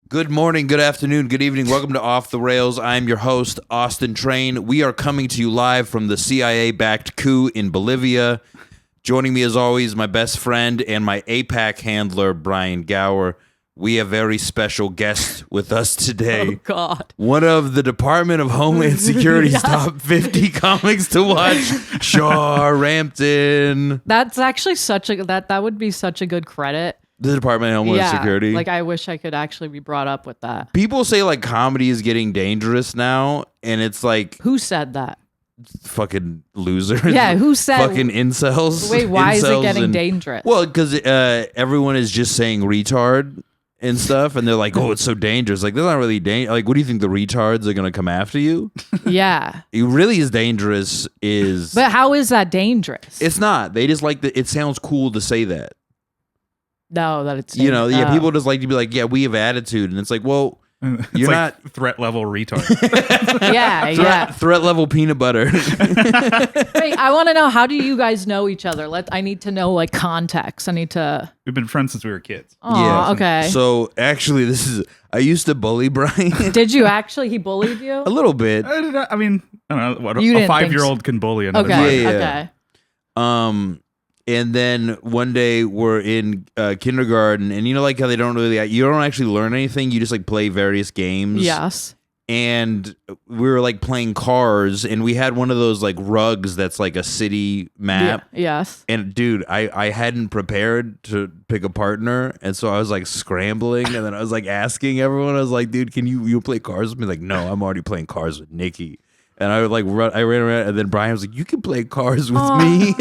Good morning, good afternoon, good evening. Welcome to Off the Rails. I'm your host, Austin Train. We are coming to you live from the CIA-backed coup in Bolivia. Joining me, as always, my best friend and my APAC handler, Brian Gower. We have a very special guest with us today. Oh, God. One of the Department of Homeland Security's top 50 comics to watch, Char Rampton. That's actually that would be such a good credit. The Department of Homeland Security. Like, I wish I could actually be brought up with that. People say, like, comedy is getting dangerous now, and it's like... Who said that? Fucking losers. Yeah, who said... Fucking incels. Wait, why is it getting dangerous? Well, because everyone is just saying retard and stuff, and they're like, oh, it's so dangerous. Like, they're not really dangerous. Like, what do you think, the retards are going to come after you? Yeah. It really is dangerous is... But how is that dangerous? It's not. They just like... it sounds cool to say that. No, that it's... You know, yeah, people just like to be like, yeah, we have attitude. And it's like, well... You're like not threat level retard. Threat level peanut butter. Wait, I want to know, how do you guys know each other? I need to know, like, context. I need to... We've been friends since we were kids. Oh, yeah. Okay. So actually, I used to bully Brian. Did you actually? He bullied you? A little bit. I mean, I don't know. What, You a didn't think 5-year-old can bully another. Okay. Yeah. Okay. And then one day we're in kindergarten, and you know, like how you don't actually learn anything. You just like play various games. Yes. And we were like playing Cars, and we had one of those like rugs that's like a city map. Yeah. Yes. And dude, I hadn't prepared to pick a partner, and so I was like scrambling, and then I was like asking everyone. I was like, dude, can you play Cars with me? Like, no, I'm already playing Cars with Nikki. And I would like I ran around, and then Brian was like, you can play Cars with me.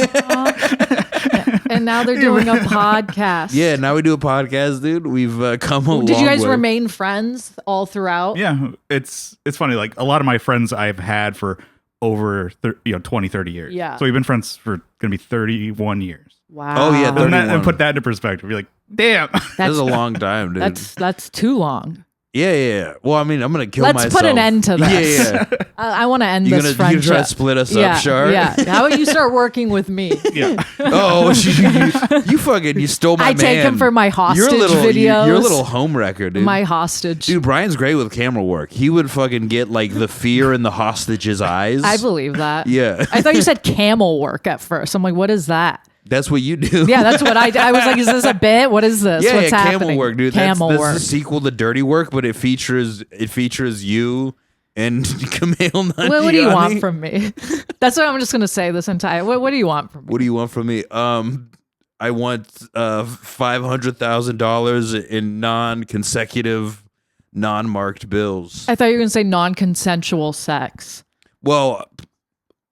And now they're doing a podcast. Yeah, now we do a podcast, dude. We've come a long way. Did you guys remain friends all throughout? Yeah, it's funny. Like, a lot of my friends I've had for over 20, 30 years. Yeah. So we've been friends for going to be 31 years. Wow. Oh, yeah. And put that into perspective. You're like, damn. That's a long time, dude. That's too long. Yeah. Well, I mean, I'm going to kill myself. Let's put an end to this. Yeah. I want to end this friendship. You gonna try to split us up, Char? Yeah. How about you start working with me? Yeah. Oh, you stole my man. I take him for my hostage videos. You're a little homewrecker, dude. My hostage. Dude, Brian's great with camera work. He would fucking get like the fear in the hostage's eyes. I believe that. Yeah. I thought you said camel work at first. I'm like, what is that? That's what you do. Yeah, that's what I did. I was like, is this a bit? What is this? Yeah, What's happening? Camel Work, dude. Camel That's work. the sequel to Dirty Work, but it features you and Kumail Nanjiani. What do you want from me? That's what I'm just gonna say this entire. What do you want from me? What do you want from me? I want $500,000 in non-consecutive, non-marked bills. I thought you were gonna say non-consensual sex. Well,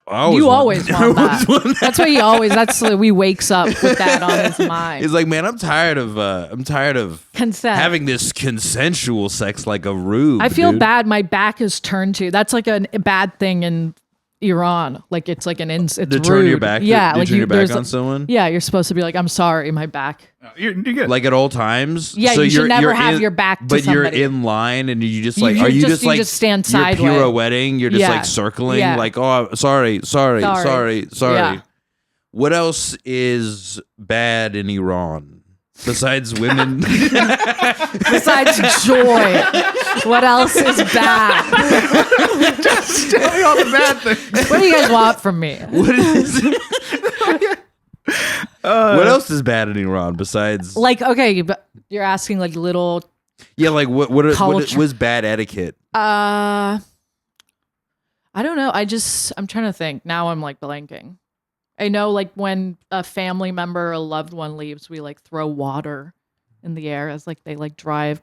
You always want that. That's what he always. That's he wakes up with that on his mind. He's like, man, I'm tired of consent, having this consensual sex like a rube. I feel dude. bad. My back is turned to. That's like a bad thing in Iran. Like it's like it's to rude. turn your back. Yeah, turn your back on someone. Yeah, you're supposed to be like, I'm sorry, my back. You're good. Like at all times. Yeah, so you should never have your back to but somebody. You're in line and you just like, You are you just like stand you're sideways. pirouetting? You're just Yeah. like circling, Yeah. like, oh, sorry. Yeah. What else is bad in Iran besides women? Besides joy, what else is bad? Just tell me all the bad things. What do you guys want from me? What is? What else is bad in Iran besides? Like, okay, but you're asking like little. Yeah, like what was bad etiquette? I don't know. I'm trying to think. Now I'm like blanking. I know, like when a family member or a loved one leaves, we like throw water in the air as like they like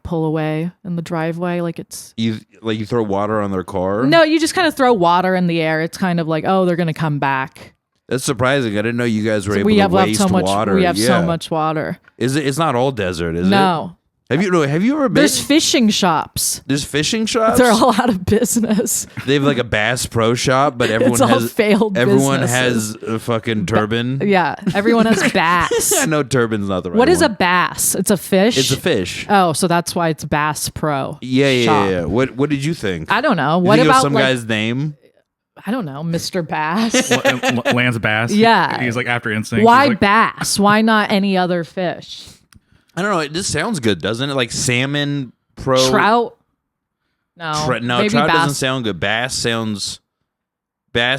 pull away in the driveway. Like it's You throw water on their car? no, you just kind of throw water in the air. It's kind of like, oh, they're gonna come back. That's surprising. I didn't know you guys were able We to have left waste so much. water. We have Yeah. so much water. Is it? It's not all desert, is it? No, Have you ever been? there's fishing shops. There's fishing shops. They're all out of business. They have like a Bass Pro Shop, but everyone all has failed Everyone businesses. has a fucking turban. Yeah, everyone has bass. I know turban's not the right. What is a one. bass? It's a fish. It's a fish. Oh, so that's why it's Bass Pro. Yeah. Shop. What did you think? I don't know. You What think it was about some like, guy's name? I don't know, Mr. Bass. Lance Bass. Yeah. He's like after instinct. Why He's like, bass? Why not any other fish? I don't know. It just sounds good, doesn't it? Like salmon Trout? No. No, Maybe trout bass. doesn't sound good. Bass,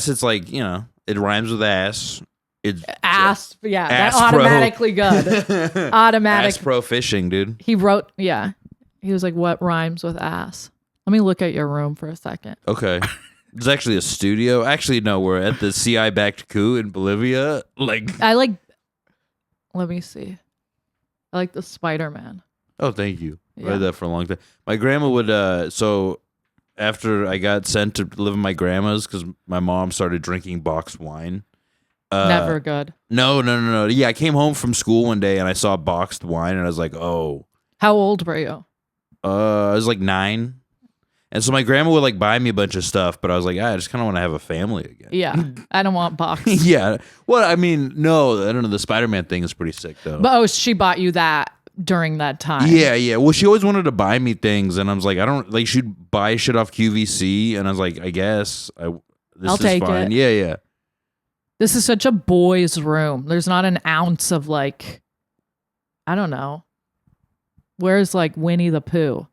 it's like, it rhymes with ass. It's Ass. Yeah, Ass that pro. automatically good. Automatic. Ass pro fishing, dude. He wrote, yeah. He was like, what rhymes with ass? Let me look at your room for a second. Okay. It's actually a studio. Actually, no, we're at the CI-backed coup in Bolivia. Let me see. I like the Spider-Man. Oh, thank you. I Yeah. read that for a long time. My grandma would, so after I got sent to live with my grandma's, because my mom started drinking boxed wine. Never good. No. Yeah, I came home from school one day and I saw boxed wine and I was like, oh. How old were you? I was like 9. And so my grandma would like buy me a bunch of stuff, but I was like, I just kind of want to have a family again. Yeah. I don't want box. Yeah. Well, I mean, no, I don't know. The Spider-Man thing is pretty sick though. But she bought you that during that time. Yeah. Well, she always wanted to buy me things, and I was like, I don't like. She'd buy shit off QVC, and I was like, I guess this I'll is take fine. it. Yeah. This is such a boy's room. There's not an ounce of like, I don't know. Where's like Winnie the Pooh?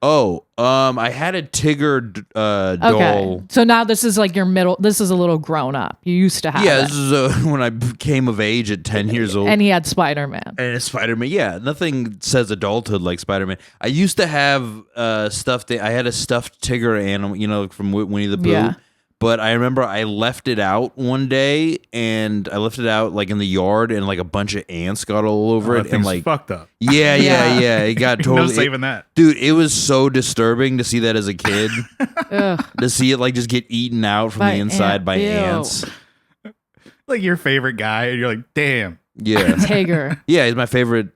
Oh, I had a Tigger doll. Okay. So now this is like your middle. This is a little grown up. You used to have Yeah, it. this is when I came of age at 10 years old. And he had Spider-Man. And it's Spider-Man. Yeah, nothing says adulthood like Spider-Man. I used to have stuffed. I had a stuffed Tigger animal, from Winnie the Pooh. Yeah. But I remember I left it out one day, and I left it out like in the yard, and like a bunch of ants got all over it, and like fucked up. Yeah. It got totally No saving that, dude. It was so disturbing to see that as a kid. Ugh. To see it like just get eaten out from the inside by Ew. ants. like your favorite guy, and you're like, damn. Yeah, Tigger. yeah. He's my favorite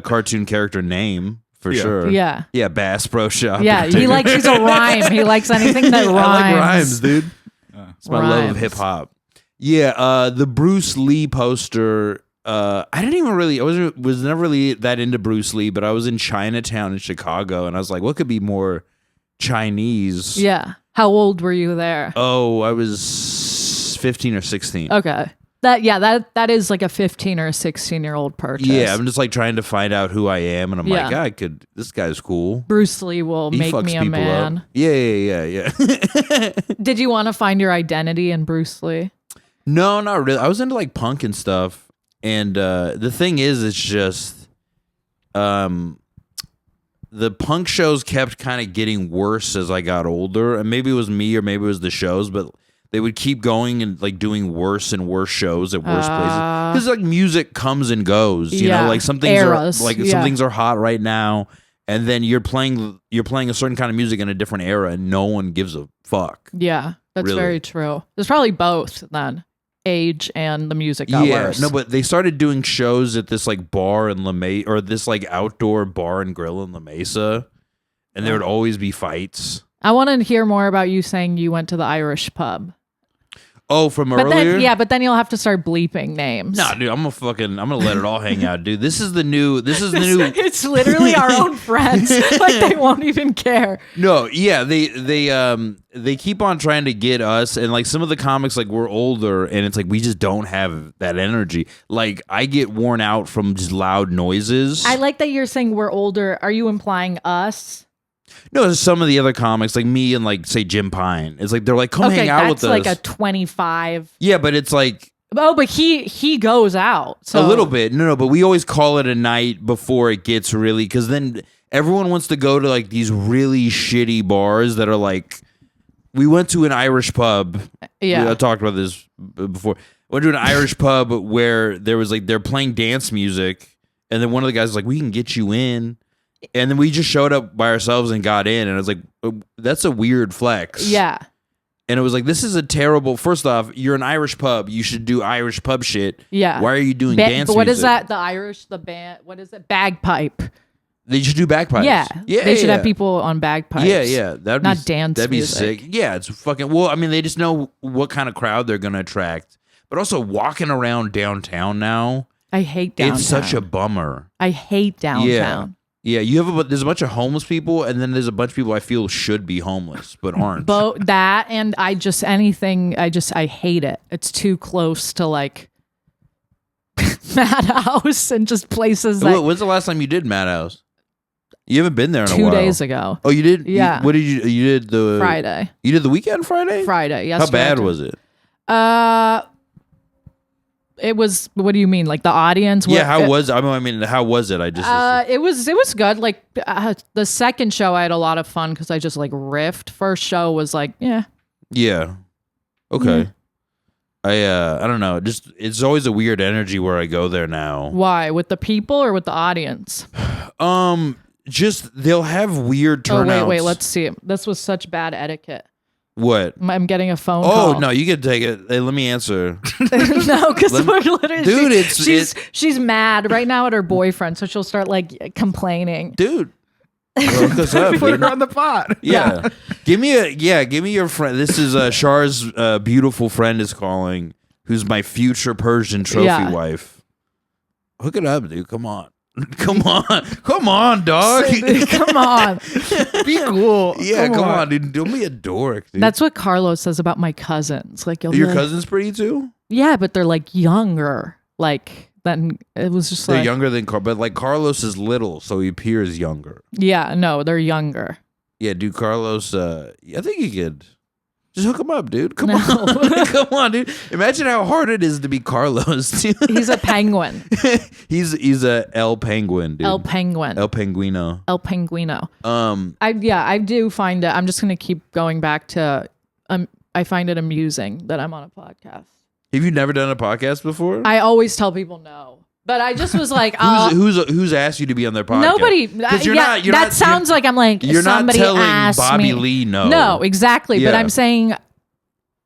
cartoon character name. For sure. Yeah. Yeah, Bass Pro Shop. Yeah. He's a rhyme. He likes anything that rhymes. I like rhymes, dude. It's my love of Rhymes. hip hop. Yeah, the Bruce Lee poster. I didn't even really. I was never really that into Bruce Lee, but I was in Chinatown in Chicago, and I was like, what could be more Chinese? Yeah. How old were you there? Oh, I was 15 or 16. Okay. That is like a 15 or a 16-year-old purchase. Yeah, I'm just like trying to find out who I am, and I'm Yeah. like, this guy's cool. Bruce Lee will He make fucks me a people man. up. Yeah. Did you want to find your identity in Bruce Lee? No, not really. I was into like punk and stuff, and the thing is, it's just, the punk shows kept kind of getting worse as I got older, and maybe it was me or maybe it was the shows, but they would keep going and like doing worse and worse shows at worse places because like music comes and goes. You know, like some things eras. are like some things are hot right now, and then you're playing a certain kind of music in a different era, and no one gives a fuck. Yeah, that's Really. very true. There's probably both then. Age and the music got worse. No, but they started doing shows at this like bar in La Mesa, or this like outdoor bar and grill in La Mesa, and there would always be fights. I want to hear more about you saying you went to the Irish pub. Oh, from But earlier? then, but you'll have to start bleeping names. Nah, dude, I'm gonna let it all hang out, dude. This is the new. It's literally our own friends. Like they won't even care. No, yeah, they keep on trying to get us, and like some of the comics, like we're older, and it's like we just don't have that energy. Like I get worn out from just loud noises. I like that you're saying we're older. Are you implying us? No, some of the other comics, like me and like say Jim Pine, it's like they're like, come hang out with us. That's like a 25. Yeah, but it's like Oh, but he goes out. So. a little bit. No, but we always call it a night before it gets really, because then everyone wants to go to like these really shitty bars that are like. We went to an Irish pub. Yeah, I talked about this before. Went to an Irish pub where there was like they're playing dance music, and then one of the guys was like, "We can get you in." And then we just showed up by ourselves and got in, and I was like, that's a weird flex. Yeah. And it was like, this is a terrible, first off, you're an Irish pub. You should do Irish pub shit. Yeah. Why are you doing dance But what music? is that? The Irish, the band, what is it? Bagpipe. They should do bagpipes. Yeah. They should have people on bagpipes. Yeah. That'd Not be, dance That'd be music. sick. Yeah, it's fucking, well, I mean, they just know what kind of crowd they're going to attract. But also walking around downtown now. I hate downtown. It's such a bummer. I hate downtown. Yeah, there's a bunch of homeless people, and then there's a bunch of people I feel should be homeless but aren't. That and I hate it. It's too close to like Madhouse and just places that When's the last time you did Madhouse? You haven't been there in a 2 while. days ago. Oh, you did? Yeah. What did you? You did the Friday. You did the weekend Friday. Friday. How Yesterday. bad was it? It was. What do you mean? Like the audience? Yeah. How was? I mean, how was it? I just. It was good. Like the second show, I had a lot of fun because I just like riffed. First show was like, yeah. Yeah. Okay. I don't know. Just it's always a weird energy where I go there now. Why? With the people or with the audience? Just they'll have weird turnouts. Oh wait. Let's see. This was such bad etiquette. What? I'm getting a phone call. Oh no, you can take it. Hey, let me answer. No, because we're literally, dude. She's mad right now at her boyfriend, so she'll start like complaining. Dude, hook us up. Put her on the pot. Yeah. Give me your friend. This is Char's beautiful friend is calling, who's my future Persian trophy wife. Hook it up, dude. Come on. Come on, dog. Come on. Be cool. Yeah, come on, dude. Don't be a dork, dude. That's what Carlos says about my cousins. Like, Are your cousins pretty too? Yeah, but they're like younger. Like, then it was just they're like younger than but like Carlos is little, so he appears younger. Yeah, no, they're younger. Yeah, dude, Carlos. I think you could just hook him up, dude. Come on, come on, dude. Imagine how hard it is to be Carlos. He's a penguin. he's a El Penguin, dude. El Penguin. El Penguino. El Penguino. I do find it. I'm just gonna keep going back to. I find it amusing that I'm on a podcast. Have you never done a podcast before? I always tell people no. But I just was like, who's asked you to be on their podcast? Nobody. Sounds like I'm like you're somebody not telling asked Bobby me. Lee no. No, exactly. Yeah. But I'm saying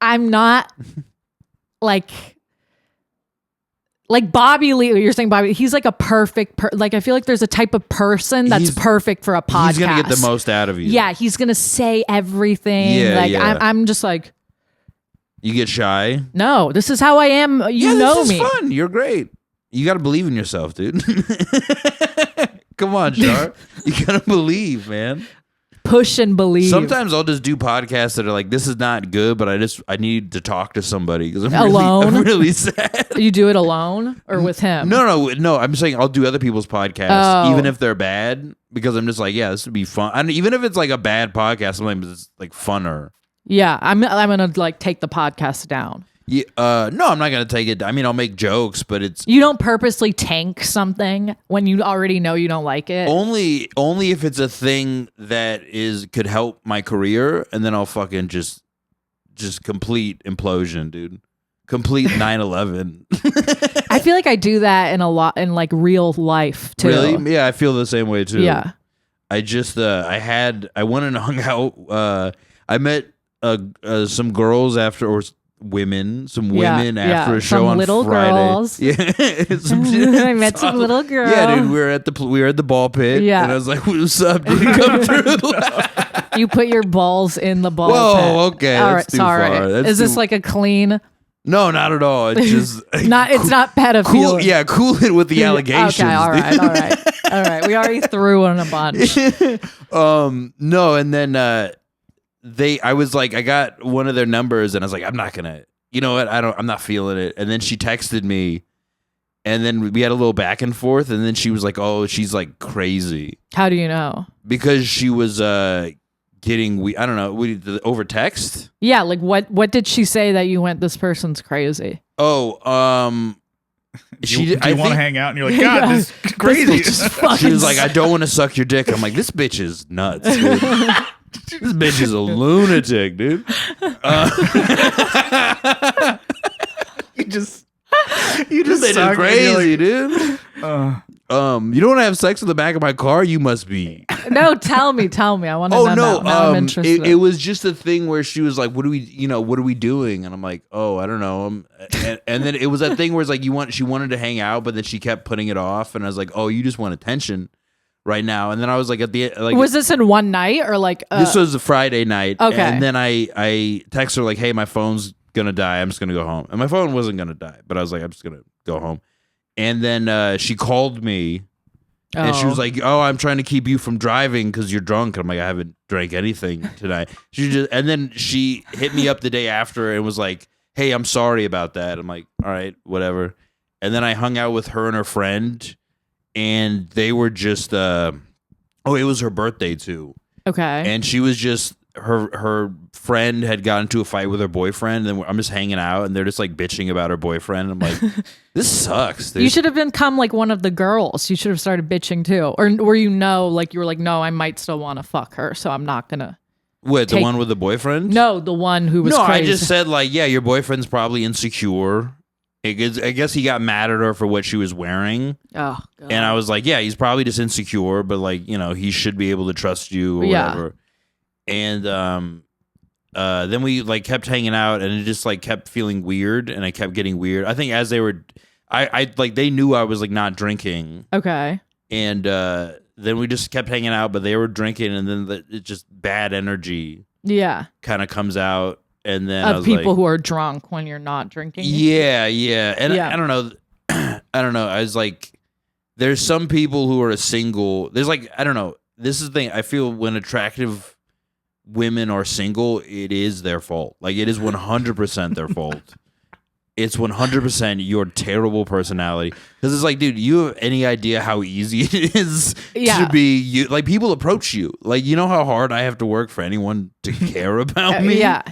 I'm not like Bobby Lee. You're saying Bobby. He's like a perfect. Like I feel like there's a type of person that's perfect for a podcast. He's gonna get the most out of you. Yeah, he's gonna say everything. Yeah, I'm just like. You get shy? No, this is how I am. You know me. This is fun. You're great. You got to believe in yourself, dude. Come on, Char. You got to believe, man. Push and believe. Sometimes I'll just do podcasts that are like, this is not good, but I need to talk to somebody because I'm really sad. You do it alone or with him? No. I'm saying I'll do other people's podcasts, even if they're bad, because I'm just like, yeah, this would be fun. And even if it's like a bad podcast, sometimes it's like funner. Yeah, I'm gonna like take the podcast down. Yeah, no, I'm not gonna take it. I mean, I'll make jokes, but it's you don't purposely tank something when you already know you don't like it. Only if it's a thing that could help my career, and then I'll fucking just complete implosion, dude. Complete 9/11. I feel like I do that in like real life too. Really? Yeah, I feel the same way too. Yeah. I just I went and hung out. I met some girls after or. Some women after a show some on little Friday. Girls. Yeah, I met some little girls. Yeah, dude, we were at the ball pit. Yeah, and I was like, "What's up, dude? Come through." You put your balls in the ball Whoa, pit. okay, all that's right, sorry. Too far. Is this like a clean? No, not at all. It's just It's not pedophilia. Cool it with the allegations. Okay, all right. We already threw on a bunch. No, and then I was like, I got one of their numbers, and I was like, I'm not gonna, you know what? I'm not feeling it. And then she texted me, and then we had a little back and forth, and then she was like, oh, she's like crazy. How do you know? Because she was getting, I don't know, over text. Yeah, like what did she say that you went? This person's crazy. Oh, do you want to hang out? And you're like, God, this is crazy. She was like, I don't want to suck your dick. I'm like, this bitch is nuts, dude. This bitch is a lunatic, dude. You just this bitch is crazy, dude. You don't want to have sex in the back of my car? You must be. No, tell me. I want to know. No, now I'm interested. It was just a thing where she was like, what are we doing? And I'm like, oh, I don't know. And then it was that thing where it's like she wanted to hang out, but then she kept putting it off, and I was like, oh, you just want attention right now. And then I was like, was this in one night or like this was a Friday night? Okay. And then I text her like, hey, my phone's gonna die. I'm just gonna go home. And my phone wasn't gonna die, but I was like, I'm just gonna go home. And then she called me, and she was like, oh, I'm trying to keep you from driving because you're drunk. And I'm like, I haven't drank anything tonight. And then she hit me up the day after and was like, hey, I'm sorry about that. I'm like, all right, whatever. And then I hung out with her and her friend, and they were just Oh, it was her birthday too. Okay. And she was just her friend had gotten into a fight with her boyfriend, and I'm just hanging out, and they're just like bitching about her boyfriend. I'm like, this sucks. You should have become like one of the girls. You should have started bitching too, or were you were like, no, I might still want to fuck her, so I'm not gonna. What, the one with the boyfriend? No, the one who was. No, crazy. I just said like, yeah, your boyfriend's probably insecure. I guess he got mad at her for what she was wearing. Oh, God. And I was like, yeah, he's probably just insecure, but like, you know, he should be able to trust you or whatever. And then we like kept hanging out, and it just like kept feeling weird, and I kept getting weird. I think as they were, I like they knew I was like not drinking. Okay. And then we just kept hanging out, but they were drinking, and then it just bad energy. Yeah. Kind of comes out, and then of people who are drunk when you're not drinking. Yeah, and I don't know, I don't know. I was like, there's some people who are single. There's like, I don't know. This is the thing. I feel when attractive women are single, it is their fault. Like it is 100% their fault. It's 100% your terrible personality. Because it's like, dude, you have any idea how easy it is to be you? Like people approach you. Like, you know how hard I have to work for anyone to care about me? Yeah.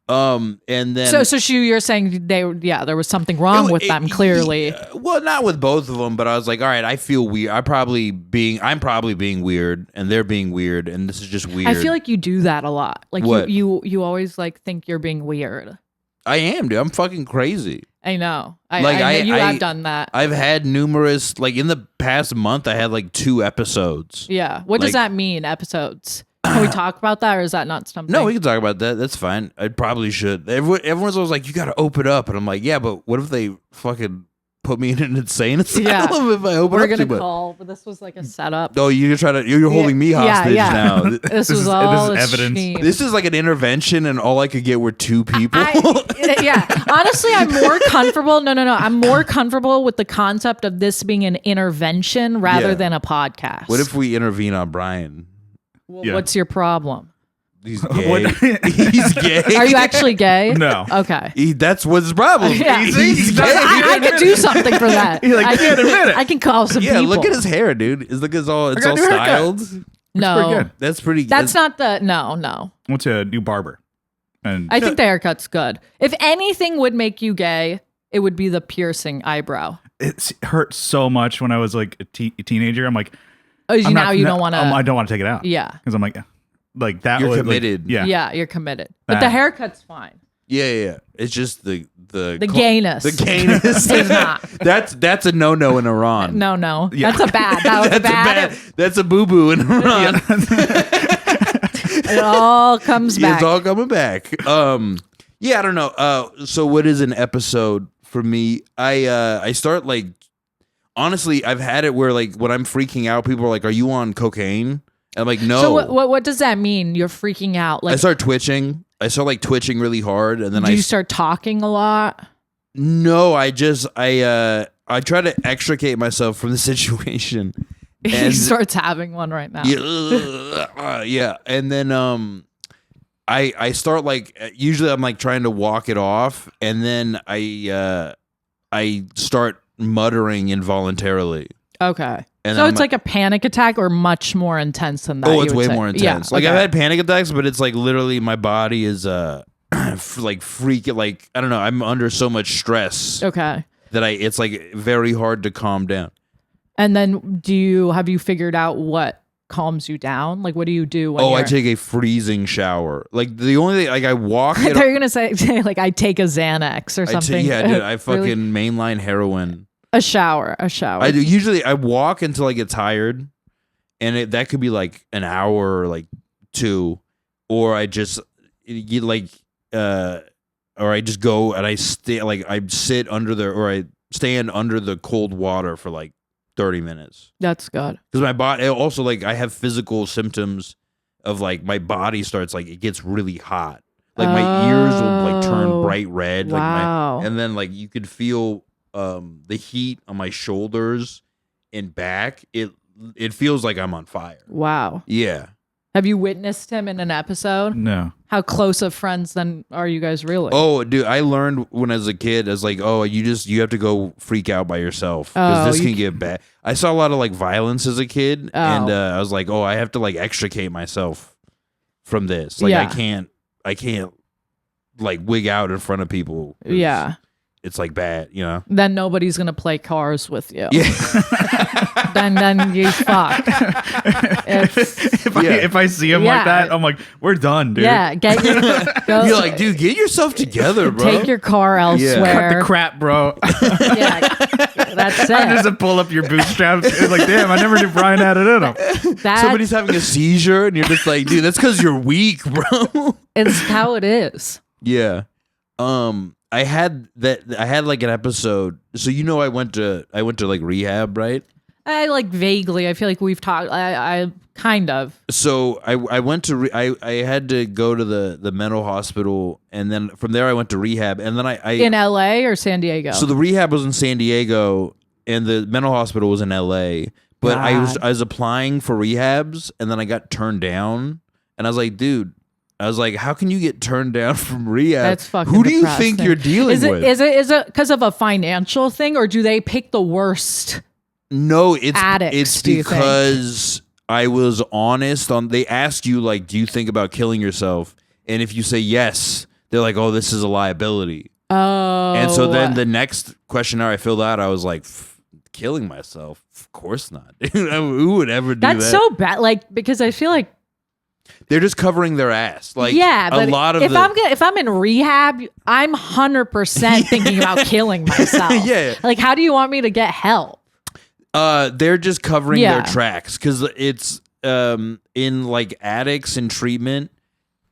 And then you're saying there was something wrong with them, clearly. Well, not with both of them, but I was like, all right, I feel weird. I'm probably being weird, and they're being weird, and this is just weird. I feel like you do that a lot. Like what? you always like think you're being weird. I am, dude. I'm fucking crazy. I know. I have done that. I've had numerous, like in the past month, I had like 2 episodes. Yeah. What does that mean, episodes? Can we talk about that, or is that not something? No, we can talk about that. That's fine. I probably should. Everyone's always like, you got to open up. And I'm like, yeah, but what if they fucking put me in an insane asylum if I open up too much? We're going to call, but this was like a setup. Oh, you're holding me hostage now. This was all this is evidence. Scheme. This is like an intervention, and all I could get were 2 people. Honestly, I'm more comfortable. No. I'm more comfortable with the concept of this being an intervention rather than a podcast. What if we intervene on Brian? Well, what's your problem? He's gay. He's gay. Are you actually gay? No. Okay. That's what's his problem. Yeah. He's gay. I could do something for that. He's like, I can't admit it. I can call some people. Yeah, look at his hair, dude. It's all styled. No. Pretty good. That's pretty good. That's not the no. Went to a new barber. And I think the haircut's good. If anything would make you gay, it would be the piercing eyebrow. it hurt so much when I was like a teenager. I'm like, you don't want to. I don't want to take it out. Yeah. Because I'm like that. You're was, committed. Like, yeah. Yeah, you're committed. But the haircut's fine. Yeah. It's just the gayness. The gayness is not. That's a no in Iran. No. Yeah. That's a bad. That was bad. That's a boo in Iran. It all comes back. It's all coming back. Yeah, I don't know. So what is an episode for me? I start like, honestly, I've had it where like when I'm freaking out, people are like, "Are you on cocaine?" And I'm like, "No." So what does that mean? You're freaking out? Like I start twitching. I start like twitching really hard, and then you start talking a lot? No, I try to extricate myself from the situation. He starts having one right now. Yeah, and then I start like, usually I'm like trying to walk it off, and then I start muttering involuntarily. Okay. And so it's like a panic attack, or much more intense than that? Oh, it's way more intense. Yeah, like I've had panic attacks, but it's like literally my body is like freaking, like I don't know. I'm under so much stress. Okay. That it's like very hard to calm down. And then have you figured out what calms you down? Like, what do you do when I take a freezing shower. Like the only thing, like I walk. They're gonna say like I take a Xanax or something. Dude, I fucking really? mainline heroin. A shower. I do. Usually I walk until I get tired, and that could be like an hour or like 2, or I just or I just go and I sit under I stand under the cold water for like 30 minutes. That's good. Because my body also, like, I have physical symptoms of like my body starts like it gets really hot. Like my ears will like turn bright red. Wow. And then like you could feel the heat on my shoulders and back. It feels like I'm on fire. Wow. Yeah. Have you witnessed him in an episode? No. How close of friends then are you guys really? Oh, dude, I learned when I was a kid, I was like, oh, you have to go freak out by yourself because this can get bad. I saw a lot of like violence as a kid, and I was like, oh, I have to like extricate myself from this. Like, I can't like wig out in front of people. Yeah. It's like bad, you know? Then nobody's going to play cars with you. Yeah. then you fuck. If I see him like that, I'm like, we're done, dude. Yeah, You're like, dude, get yourself together, bro. Take your car elsewhere. Cut the crap, bro. Yeah, that's it. I just pull up your bootstraps. It's like, damn, I never knew Brian had it in him. Somebody's having a seizure, and you're just like, dude, that's because you're weak, bro. It's how it is. Yeah. I had like an episode. So I went to like rehab, right? I like vaguely. I feel like we've talked. I kind of. So I went to I had to go to the mental hospital, and then from there I went to rehab, and then I in LA or San Diego. So the rehab was in San Diego, and the mental hospital was in LA. But God. I was applying for rehabs, and then I got turned down, and I was like, dude. I was like, how can you get turned down from rehab? That's fucking Who do you depressing. think you're dealing with? Is it because of a financial thing, or do they pick the worst? No, it's addicts, do you think? because I was honest on. They ask you like, do you think about killing yourself? And if you say yes, they're like, oh, this is a liability. Oh, And so then the next questionnaire I filled out, I was like, killing myself? Of course not. Who would ever do that? That's so bad. Like, because I feel like they're just covering their ass. Like, yeah, but a lot of if I'm in rehab, I'm 100% thinking about killing myself. Yeah. Like, how do you want me to get help? They're just covering their tracks because it's in like addicts and treatment.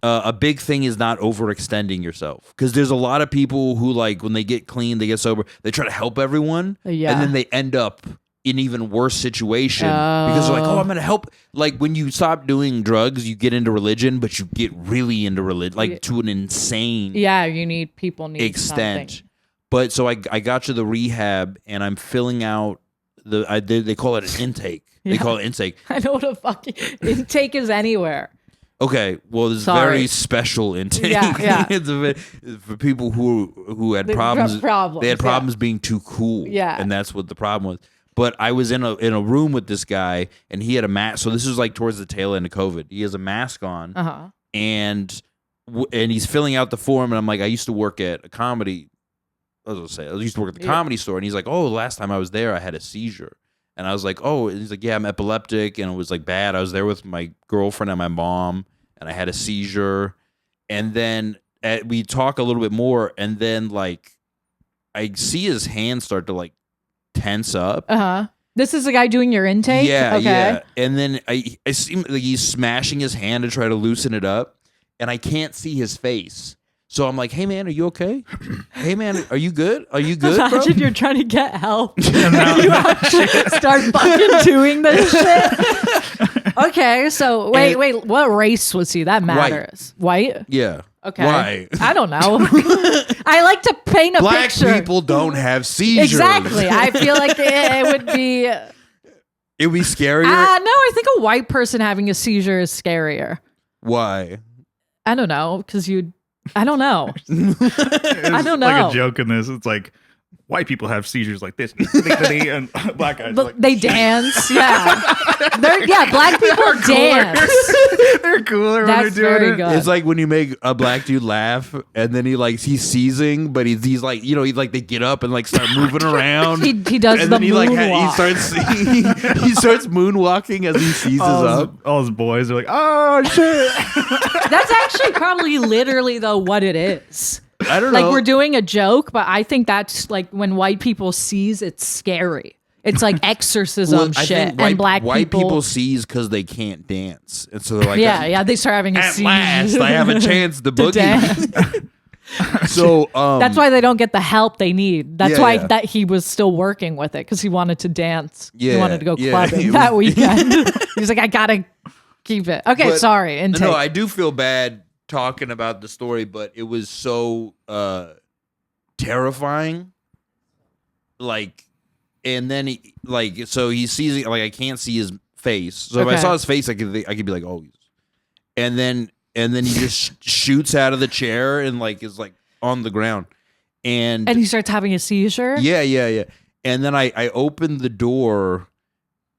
A big thing is not overextending yourself because there's a lot of people who like when they get clean, they get sober, they try to help everyone, and then they end up in even worse situation because they're like, oh, I'm gonna help. Like when you stop doing drugs, you get into religion, but you get really into religion, like to an insane people need extent. something. But so I got to the rehab and I'm filling out they call it an intake. They call it intake. I know what a fucking intake is anywhere. Okay, well, this very special intake. Yeah. It's for people who had problems. They had problems being too cool. Yeah, and that's what the problem was. But I was in a room with this guy, and he had a mask. So this is like towards the tail end of COVID. He has a mask on, and he's filling out the form. And I'm like, I used to work at a comedy. I used to work at the comedy store. And he's like, oh, last time I was there, I had a seizure. And I was like, oh, and he's like, yeah, I'm epileptic, and it was like bad. I was there with my girlfriend and my mom, and I had a seizure. And then we talk a little bit more, and then like I see his hand start to like tense up. This is the guy doing your intake? Yeah, okay. yeah. And then I see like he's smashing his hand to try to loosen it up, and I can't see his face. So I'm like, hey man, are you okay? Hey man, are you good? Are you good, bro? Imagine you're trying to get help. You actually start fucking doing this shit. Okay, so wait, what race was he? That matters. White? Yeah. Okay. Why? I don't know. I like to paint a Black picture. people don't have seizures. Exactly. I feel like it would be. It would be scarier. No, I think a white person having a seizure is scarier. Why? I don't know, because I don't know. I don't know. Like a joke in this. It's like white people have seizures like this, and black guys. But like, they dance. Yeah. Black people dance. They're cooler That's when they're doing very it. good. It's like when you make a black dude laugh, and then he's seizing, but he's like, he's like they get up and like start moving around. He does and the then he moonwalk. he starts moonwalking as he seizes up. All his boys are like, oh shit. That's actually probably literally though what it is. I don't know. Like we're doing a joke, but I think that's like when white people seize, it's scary. It's like exorcism I shit. think And black white people seize because they can't dance, and so they're like, yeah, they start having a at seizure. last I have a chance to boogie. dance. So that's why they don't get the help they need. That's Yeah, why yeah. that he was still working with it because he wanted to dance. He Yeah, wanted to go yeah, clubbing it that was- weekend. He was like, I gotta keep it. Okay, But- sorry. Intake. No, I do feel bad talking about the story, but it was so terrifying. Like, and then so he sees it. Like, I can't see his face. So if I Okay. saw his face, I could be like, oh. and then he just shoots out of the chair and like is like on the ground, and he starts having a seizure. yeah. And then I opened the door,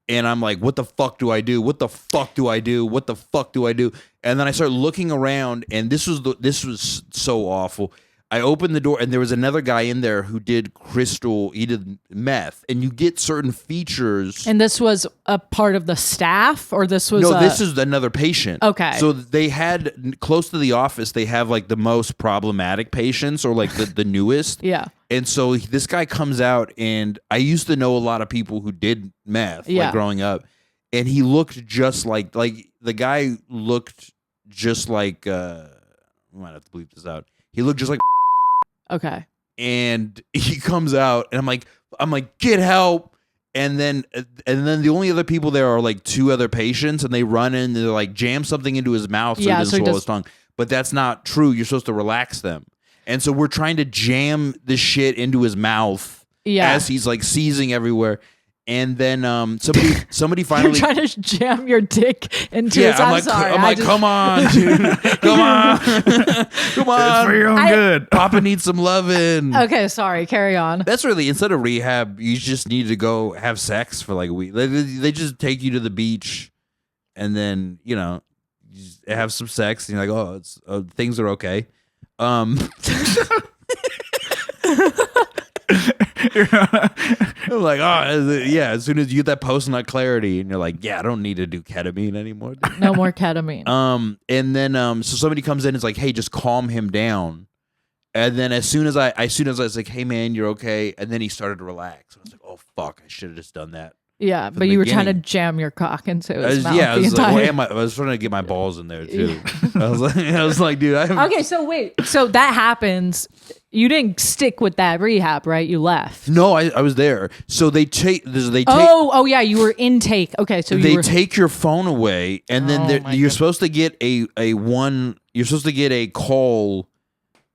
and I'm like, what the fuck do I do? What the fuck do I do? What the fuck do I do? And then I start looking around, and this was so awful. I opened the door, and there was another guy in there who did he did meth, and you get certain features. And this was a part of the staff, or this was this is another patient. Okay. So they had, close to the office, they have like the most problematic patients, or like the newest. Yeah. And so this guy comes out, and I used to know a lot of people who did meth like growing up, and he looked just like the guy looked just like we might have to bleep this out. He looked just like okay. And he comes out, and I'm like, get help. And then the only other people there are like two other patients, and they run in and they're like, jam something into his mouth so he doesn't swallow his tongue. But that's not true. You're supposed to relax them. And so we're trying to jam this shit into his mouth as he's like seizing everywhere. And then somebody finally You're trying to jam your dick into his. I'm like, come on, dude, come on, come on, it's for your own good. Papa needs some loving. Okay, sorry, carry on. That's really, instead of rehab, you just need to go have sex for like a week. They just take you to the beach, and then you just have some sex, and you're like, things are okay. I'm like, as soon as you get that post-nut clarity, and you're like, I don't need to do ketamine anymore. No more ketamine. And then so somebody comes in and is like, hey, just calm him down. And then as soon as I was like, hey man, you're okay, and then he started to relax. I was like, oh fuck, I should have just done that. Yeah, but you were trying to jam your cock into his mouth. Yeah, I was trying to get my balls in there too. I was like, dude, okay, so wait, so that happens. You didn't stick with that rehab, right? You left. No, I was there. So they take. Oh yeah, you were intake. Okay, so they take your phone away, and then you're supposed to get a call,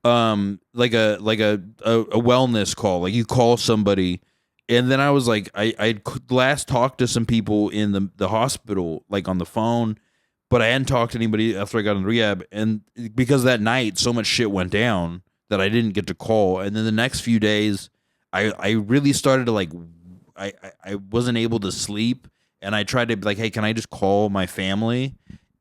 like a wellness call. Like you call somebody. And then I was like, I last talked to some people in the hospital, like on the phone, but I hadn't talked to anybody after I got in rehab. And because that night so much shit went down that I didn't get to call. And then the next few days, I really started to like, I wasn't able to sleep. And I tried to be like, hey, can I just call my family?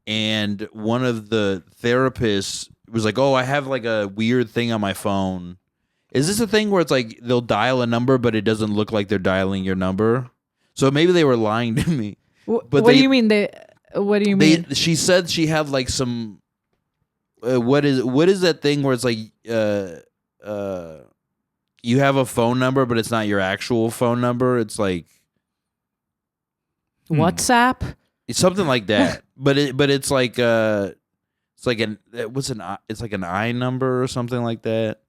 And one of the therapists was like, oh, I have like a weird thing on my phone. Is this a thing where it's like they'll dial a number, but it doesn't look like they're dialing your number? So maybe they were lying to me. But what do you mean? What do you mean? She said she had like some. What is that thing where it's like you have a phone number, but it's not your actual phone number? It's like WhatsApp. It's something like that. but it's like it's like an I number or something like that.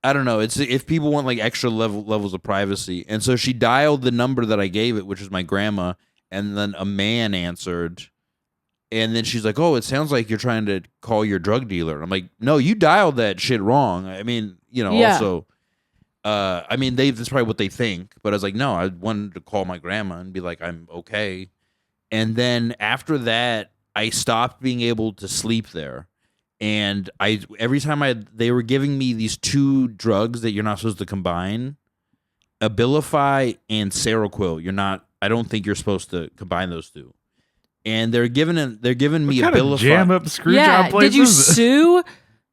I don't know. It's if people want like extra levels of privacy. And so she dialed the number that I gave it, which was my grandma, and then a man answered. And then she's like, "Oh, it sounds like you're trying to call your drug dealer." I'm like, "No, you dialed that shit wrong." I mean, also I mean, that's probably what they think, but I was like, "No, I wanted to call my grandma and be like, I'm okay." And then after that, I stopped being able to sleep there. And every time they were giving me these two drugs that you're not supposed to combine, Abilify and Seroquel. I don't think you're supposed to combine those two. And they're giving me Abilify. Jam up screw job place. Did you sue?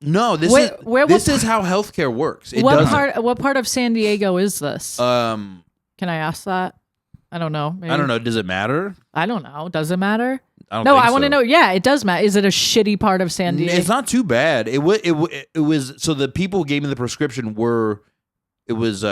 No, this is how healthcare works. What part of San Diego is this? Can I ask that? I don't know. Maybe. I don't know. Does it matter? I don't know. Does it matter? I want to know. Yeah, it does matter. Is it a shitty part of San Diego? It's not too bad. It was. So the people who gave me the prescription was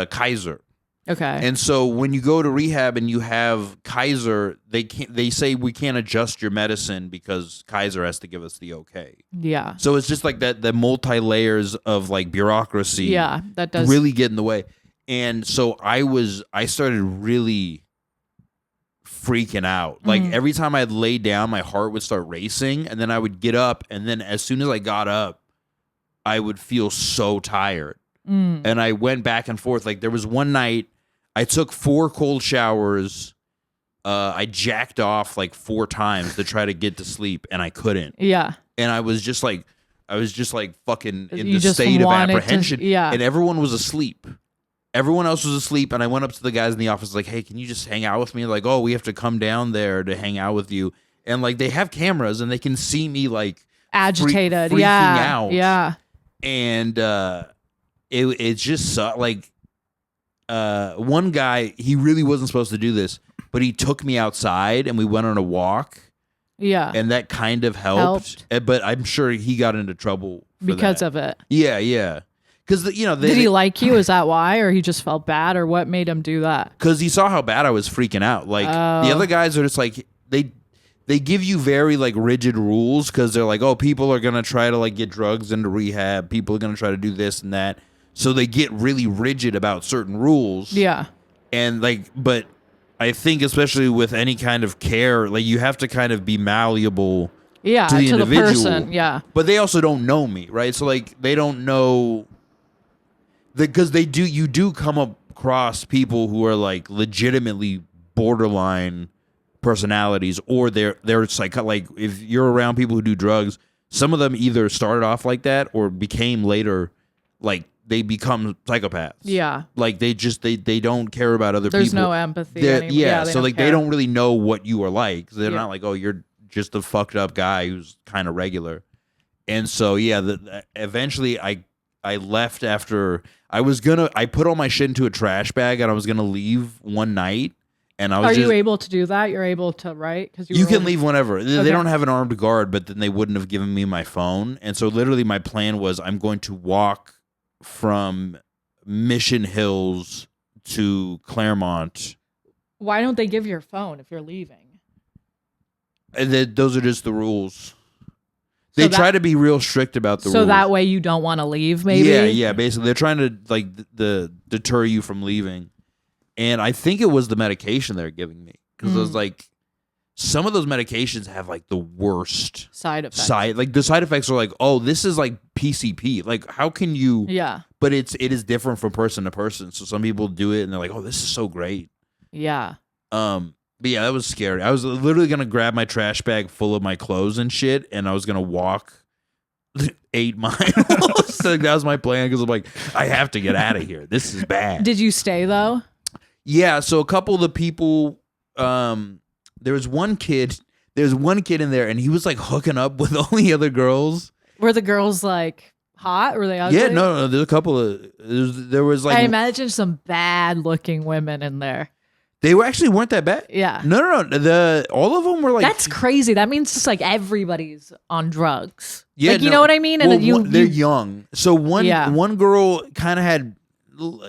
Kaiser. Okay. And so when you go to rehab and you have Kaiser, they say we can't adjust your medicine because Kaiser has to give us the okay. Yeah. So it's just like that, the multi layers of like bureaucracy. Yeah, that does really get in the way. And so I started really freaking out. Like every time I'd lay down, my heart would start racing, and then I would get up, and then as soon as I got up, I would feel so tired. And I went back and forth. Like there was one night I took 4 cold showers I jacked off like 4 times to try to get to sleep, and I couldn't. Yeah. And I was just like fucking in You the just state of wanted to- apprehension. yeah. And everyone was asleep. Everyone else was asleep, and I went up to the guys in the office like, "Hey, can you just hang out with me?" Like, "Oh, we have to come down there to hang out with you." And like they have cameras, and they can see me like Agitated. freaking yeah. out. Yeah. And it just like one guy, he really wasn't supposed to do this, but he took me outside and we went on a walk, Yeah. and that kind of helped. But I'm sure he got into trouble for Because that. of it. Yeah. Because Did he like you? Is that why? Or he just felt bad? Or what made him do that? Because he saw how bad I was freaking out. Like the other guys are just like they give you very like rigid rules because they're like, oh, people are gonna try to like get drugs into rehab. People are gonna try to do this and that. So they get really rigid about certain rules. Yeah. And like, but I think especially with any kind of care, like you have to kind of be malleable. Yeah. To the To the individual. person. Yeah. But they also don't know me, right? So like they don't know because you do come across people who are like legitimately borderline personalities, or they're like if you're around people who do drugs, some of them either started off like that or became later like they become psychopaths. Yeah. Like they don't care about other There's people. no empathy. Yeah, they so like care. they don't really know what you are like. They're Yeah. not like, oh, you're just a fucked up guy who's kind of regular. And so yeah, eventually I left after I put all my shit into a trash bag and I was gonna leave one night, and I was Are you able to do that? You're able to write? Because you can leave whenever. They Okay. don't have an armed guard, but then they wouldn't have given me my phone. And so literally my plan was I'm going to walk from Mission Hills to Claremont. Why don't they give your phone if you're leaving? And those are just the rules. So They that- try to be real strict about the rules. So that way you don't want to leave, maybe? Yeah, basically they're trying to like deter you from leaving. And I think it was the medication they're giving me because it was like some of those medications have like the worst Side effects. like the side effects are like, oh, this is like PCP. Like how can you? Yeah. But it is different from person to person. So some people do it and they're like, oh, this is so great. Yeah. But yeah, that was scary. I was literally gonna grab my trash bag full of my clothes and shit, and I was gonna walk 8 miles. Like, that was my plan because I'm like, I have to get out of here. This is bad. Did you stay though? Yeah. So a couple of the people, there was one kid in there, and he was like hooking up with all the other girls. Were the girls like hot? Were they ugly? Yeah, no. There's a couple of there was like I imagine some bad looking women in there. they weren't that bad. Yeah. No. All of them were like That's crazy. That means just like everybody's on drugs. Yeah, like, you no. know what I mean? Well, And they're young. So Yeah. one girl kind of had,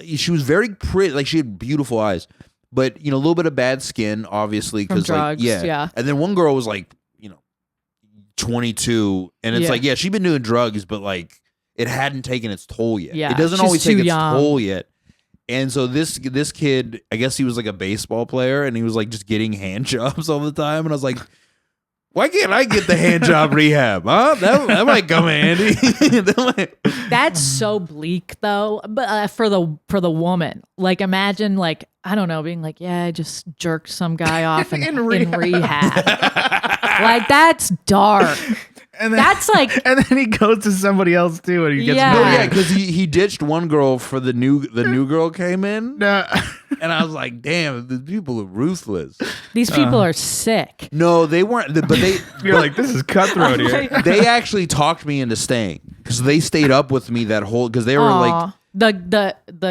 she was very pretty, like she had beautiful eyes, but a little bit of bad skin, obviously, From because like drugs, yeah. And then one girl was like 22, and it's Yeah. like she'd been doing drugs, but like it hadn't taken its toll yet. Yeah, It doesn't she's always take too its young. toll yet. And so this kid, I guess he was like a baseball player, and he was like just getting hand jobs all the time, and I was like, why can't I get the hand job rehab? Huh? That might come in handy. That might- That's so bleak though. But for the woman, like imagine like I don't know, being like, yeah, I just jerked some guy off in rehab. Like that's dark. And then, That's like and then he goes to somebody else too, and he gets Yeah. Oh mad. yeah, because he ditched one girl for the new girl came in, No. and I was like, damn, the people are ruthless. these people are sick. No, they weren't, but they You're like, this is cutthroat here. they actually talked me into staying because they stayed up with me that whole because they were like Aw. the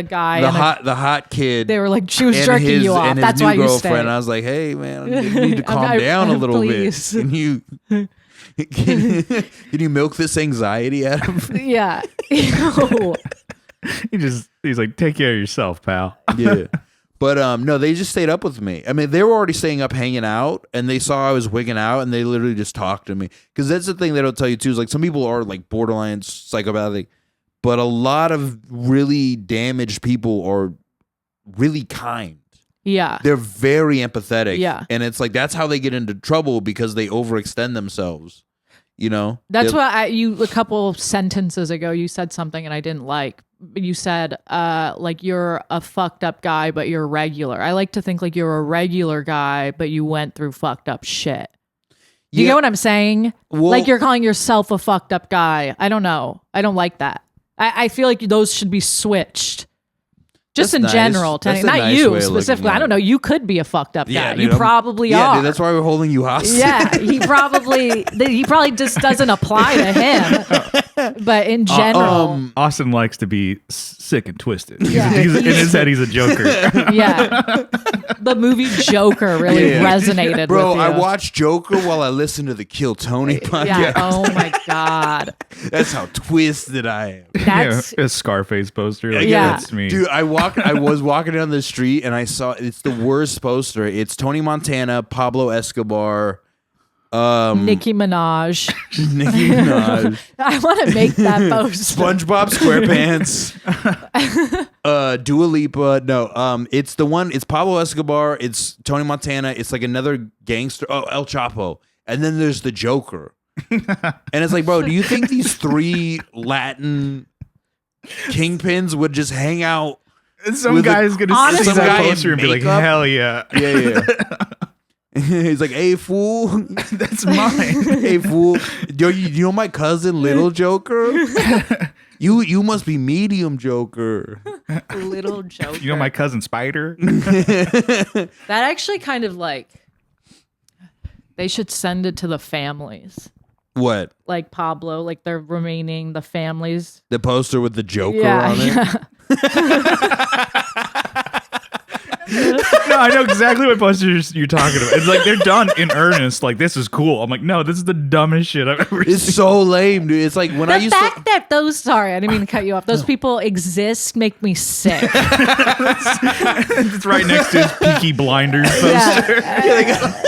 guy the and hot kid. they were like she was and jerking his, you off. and his That's new why you girlfriend. stayed. I was like, hey man, you need to calm I- down a little please. bit. Can you milk this anxiety out of me? Yeah. Ew. He's like, take care of yourself, pal. Yeah. But no, they just stayed up with me. I mean, they were already staying up hanging out, and they saw I was wigging out, and they literally just talked to me. Because that's the thing they don't tell you, too, is like some people are like borderline psychopathic, but a lot of really damaged people are really kind. Yeah. They're very empathetic. Yeah. And it's like that's how they get into trouble because they overextend themselves. You know, That's what you a couple sentences ago you said something and I didn't like. You said like you're a fucked up guy, but you're regular. I like to think like you're a regular guy, but you went through fucked up shit. You get what I'm saying? Well, like you're calling yourself a fucked up guy. I don't know. I don't like that. I feel like those should be switched. Just in nice. general, That's a not nice way you of looking specifically. at I don't know. You could be a fucked up guy. Yeah, You dude, probably yeah, are. dude, that's why we're holding you hostage. Yeah, he probably just doesn't apply to him. But in general, Austin likes to be sick and twisted. Yeah. In his head, he's a joker. yeah, the movie Joker really resonated Bro, with you. I watched Joker while I listened to the Kill Tony podcast. Yeah. Oh my god. That's how twisted I am. That's a Scarface poster. Like, Yeah. that's me. Dude, I was walking down the street and I saw it's the worst poster. It's Tony Montana, Pablo Escobar, Nicki Minaj. Nicki Minaj, I want to make that poster. SpongeBob SquarePants, Dua Lipa. No, it's the one. It's Pablo Escobar. It's Tony Montana. It's like another gangster. Oh, El Chapo. And then there's the Joker. And it's like, bro, do you think these three Latin kingpins would just hang out? Some guy's going to see Honestly- that Some guy poster in and be like, makeup? hell yeah. Yeah. He's like, hey, fool. That's mine. Hey, fool. You know my cousin, Little Joker? You must be medium Joker. Little Joker. You know my cousin Spider? That actually kind of like they should send it to the families. What? Like Pablo, like the families. The poster with the Joker Yeah, on it? No, I know exactly what posters you're talking about. It's like they're done in earnest. Like, this is cool. I'm like, no, this is the dumbest shit I've ever It's seen. so lame, dude. It's like when I The used fact to. that sorry, I didn't mean to cut you off. Those people exist make me sick. It's right next to his Peaky Blinders poster. Yeah.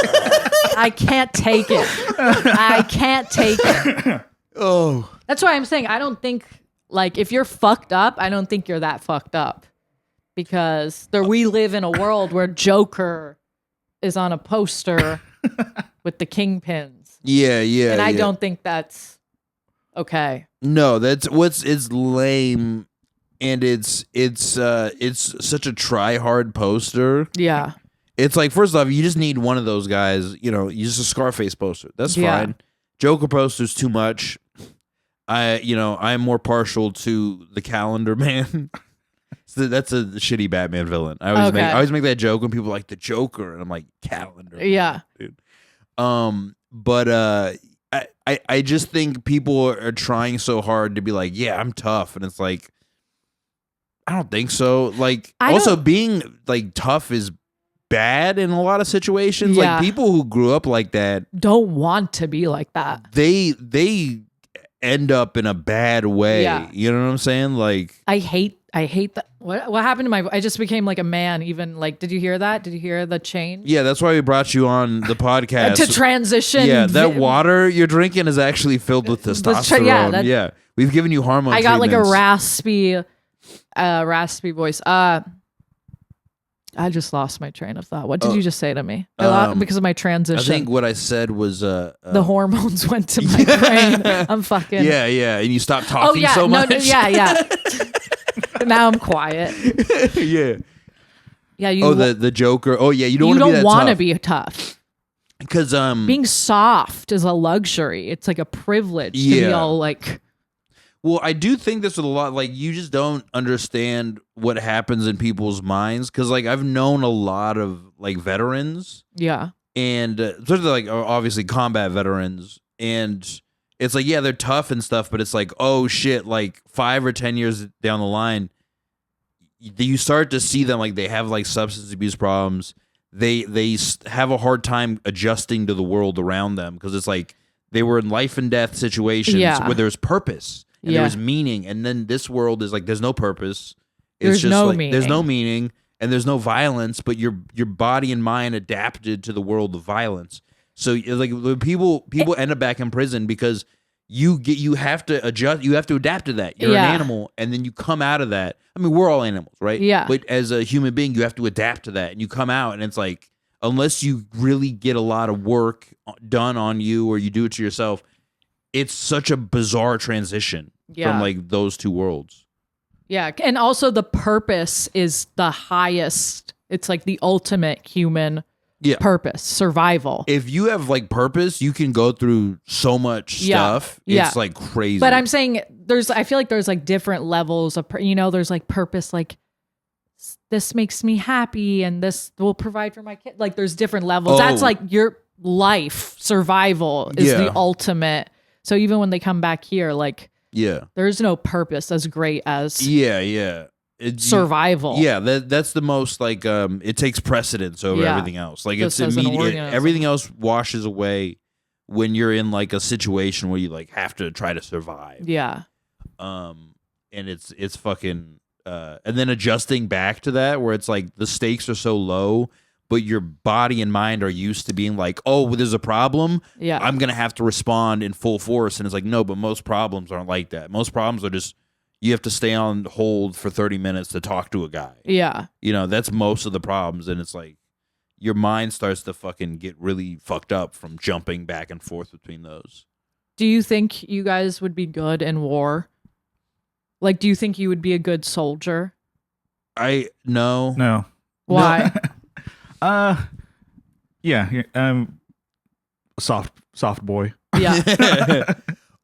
I can't take it. I can't take it. Oh. That's why I'm saying I don't think like if you're fucked up, I don't think you're that fucked up. Because we live in a world where Joker is on a poster with the kingpins. Yeah. And I don't think that's okay. No, it's lame, and it's such a try hard poster. Yeah. It's like, first off, you just need one of those guys. You know, you just a Scarface poster. That's Yeah. fine. Joker poster's too much. I'm more partial to the Calendar Man. So that's a shitty Batman villain. I always make that joke when people are like the Joker, and I'm like, Calendar Man, Yeah. dude. But I just think people are trying so hard to be like, yeah, I'm tough, and it's like, I don't think so. Like, also being like tough is bad in a lot of situations. Yeah. Like, people who grew up like that Don't want to be like that. they end up in a bad way. Yeah. You know what I'm saying? Like, I hate that. What happened to I just became like a man. Even like, did you hear that? Did you hear the change? yeah, that's why we brought you on the podcast. To transition. Yeah, that water you're drinking is actually filled with testosterone. Yeah, we've given you hormone I got like a treatments. raspy voice. I just lost my train of thought. What did you just say to me? Because of my transition. I think what I said was the hormones went to my brain. I'm fucking. Yeah, and you stopped talking so much. Yeah. Now I'm quiet. Yeah. Yeah, you. The Joker. Oh yeah, you don't you want to be don't that want to tough. be tough. Because Being soft is a luxury. It's like a privilege to be all like. Well, I do think this with a lot. Like, you just don't understand what happens in people's minds. Because, like, I've known a lot of like veterans. Yeah. And especially like obviously combat veterans, and it's like, yeah, they're tough and stuff, but it's like, oh shit, like 5 or 10 years down the line, you start to see them like they have like substance abuse problems. They have a hard time adjusting to the world around them because it's like they were in life and death situations where there's purpose and there was meaning, and then this world is like there's no purpose. It's just like there's no meaning. And there's no violence, but your body and mind adapted to the world of violence. So like people end up back in prison because you have to adjust, you have to adapt to that. You're an animal, and then you come out of that. I mean, we're all animals, right? Yeah. But as a human being, you have to adapt to that, and you come out, and it's like unless you really get a lot of work done on you or you do it to yourself, it's such a bizarre transition from like those two worlds. Yeah, and also the purpose is the highest. It's like the ultimate human purpose, survival. If you have like purpose, you can go through so much stuff. It's like crazy. But I'm saying I feel like there's like different levels of, there's like purpose, like this makes me happy and this will provide for my kid. Like there's different levels. That's like your life survival is the ultimate. So even when they come back here, like there's no purpose as great as survival. That's the most like it takes precedence over everything else. Like just it's immediate. Everything else washes away when you're in like a situation where you like have to try to survive. Yeah. And it's fucking and then adjusting back to that where it's like the stakes are so low, but your body and mind are used to being like, oh, there's a problem. Yeah. I'm going to have to respond in full force. And it's like, no, but most problems aren't like that. Most problems are just, you have to stay on hold for 30 minutes to talk to a guy. Yeah. That's most of the problems. And it's like, your mind starts to fucking get really fucked up from jumping back and forth between those. Do you think you guys would be good in war? Like, do you think you would be a good soldier? No. Why? Soft boy. Yeah.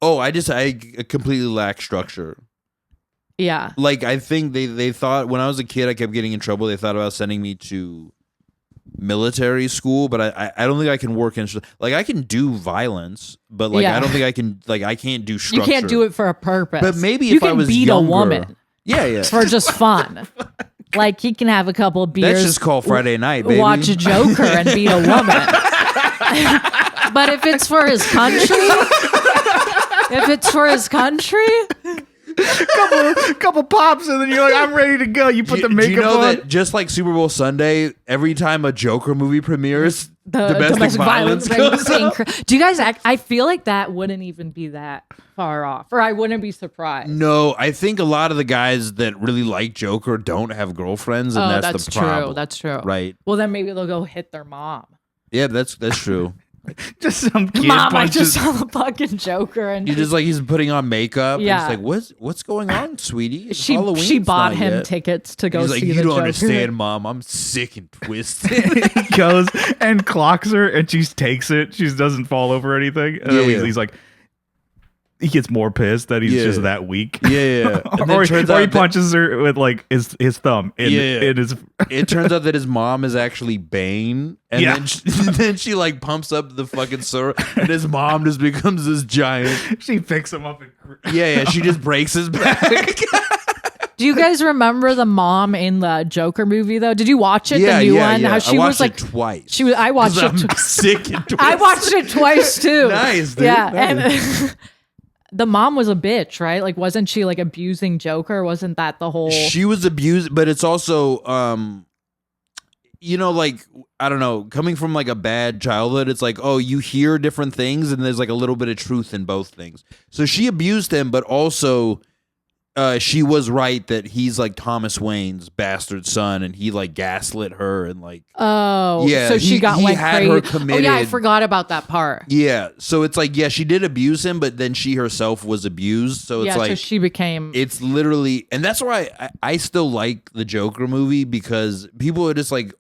I completely lack structure. Yeah. Like, I think they thought when I was a kid, I kept getting in trouble. They thought about sending me to military school, but I don't think I can work in, like, I can do violence, but like, I don't think I can, like, I can't do structure. You can't do it for a purpose. But maybe you if I was beat younger, a woman. Yeah. For just fun. Like, he can have a couple of beers. That's just called Friday night, baby. Watch a Joker and beat a woman. But if it's for his country, couple pops, and then you're like, I'm ready to go. You put the makeup do you know on. that just like Super Bowl Sunday, every time a Joker movie premieres, domestic violence goes up? Do you guys I feel like that wouldn't even be that far off, or I wouldn't be surprised. No, I think a lot of the guys that really like Joker don't have girlfriends, and that's the problem. True. That's true. Right. Well, then maybe they'll go hit their mom. Yeah, that's true. Just some kid Mom, punches. I just saw the fucking Joker, and You just like he's putting on makeup. Yeah. And it's like, what's going on, sweetie? It's she Halloween. bought It's not him yet. tickets to go He's see like, the you Joker. don't understand, Mom. I'm sick and twisted. He goes and clocks her, and she takes it. She doesn't fall over anything. And then he's like, he gets more pissed that he's just that weak. Yeah. And or turns he out punches her with like his thumb in his. It turns out that his mom is actually Bane, and then she like pumps up the fucking syrup, and his mom just becomes this giant. She picks him up and She just breaks his back. Do you guys remember the mom in the Joker movie though? Did you watch it? The new one? Yeah. How she I was watched like it twice. She was. I watched it. I'm sick and twisted. I watched it twice too. Nice, dude. Yeah, Nice. and the mom was a bitch, right? Like, wasn't she like abusing Joker? Wasn't that the whole? She was abused, but it's also, like, I don't know, coming from like a bad childhood, it's like, oh, you hear different things, and there's like a little bit of truth in both things. So she abused him, but also, she was right that he's like Thomas Wayne's bastard son, and he like gaslit her and like. Oh, yeah. So she got he like had crazy. her committed. Oh yeah, I forgot about that part. Yeah, so it's like, she did abuse him, but then she herself was abused. So it's like so she became. It's literally, and that's why I still like the Joker movie, because people are just like,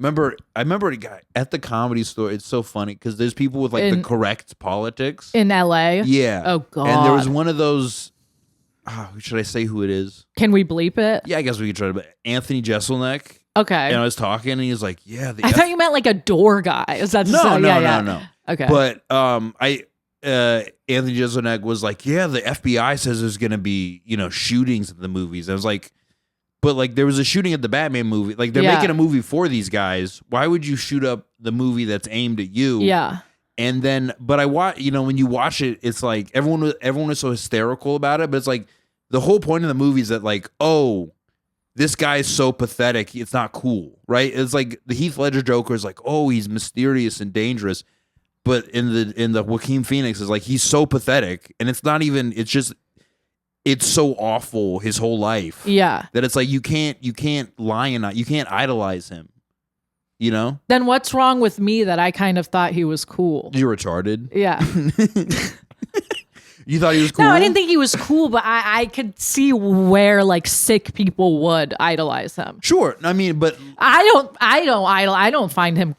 I remember a guy at the Comedy Store. It's so funny because there's people with like the correct politics in LA. Yeah. Oh god. And there was one of those. Should I say who it is? Can we bleep it? Yeah, I guess we could try to. But Anthony Jeselnik. Okay. And I was talking, and he was like, "Yeah." I thought you meant like a door guy. Is that no. Okay. But Anthony Jeselnik was like, "Yeah, the FBI says there's gonna be shootings at the movies." I was like, "But like there was a shooting at the Batman movie. Like they're making a movie for these guys. Why would you shoot up the movie that's aimed at you?" Yeah. And then, but I watch, when you watch it, it's like everyone was so hysterical about it, but it's like the whole point of the movie is that like, oh, this guy's so pathetic, it's not cool, right? It's like the Heath Ledger Joker is like, oh, he's mysterious and dangerous, but in the Joaquin Phoenix is like he's so pathetic, and it's not even, it's just, it's so awful his whole life, yeah, that it's like you can't lionize, you can't idolize him. Then what's wrong with me that I kind of thought he was cool? You're retarded. Yeah. You thought he was cool? No, I didn't think he was cool, but I could see where like sick people would idolize him. Sure. I mean, but I don't find him.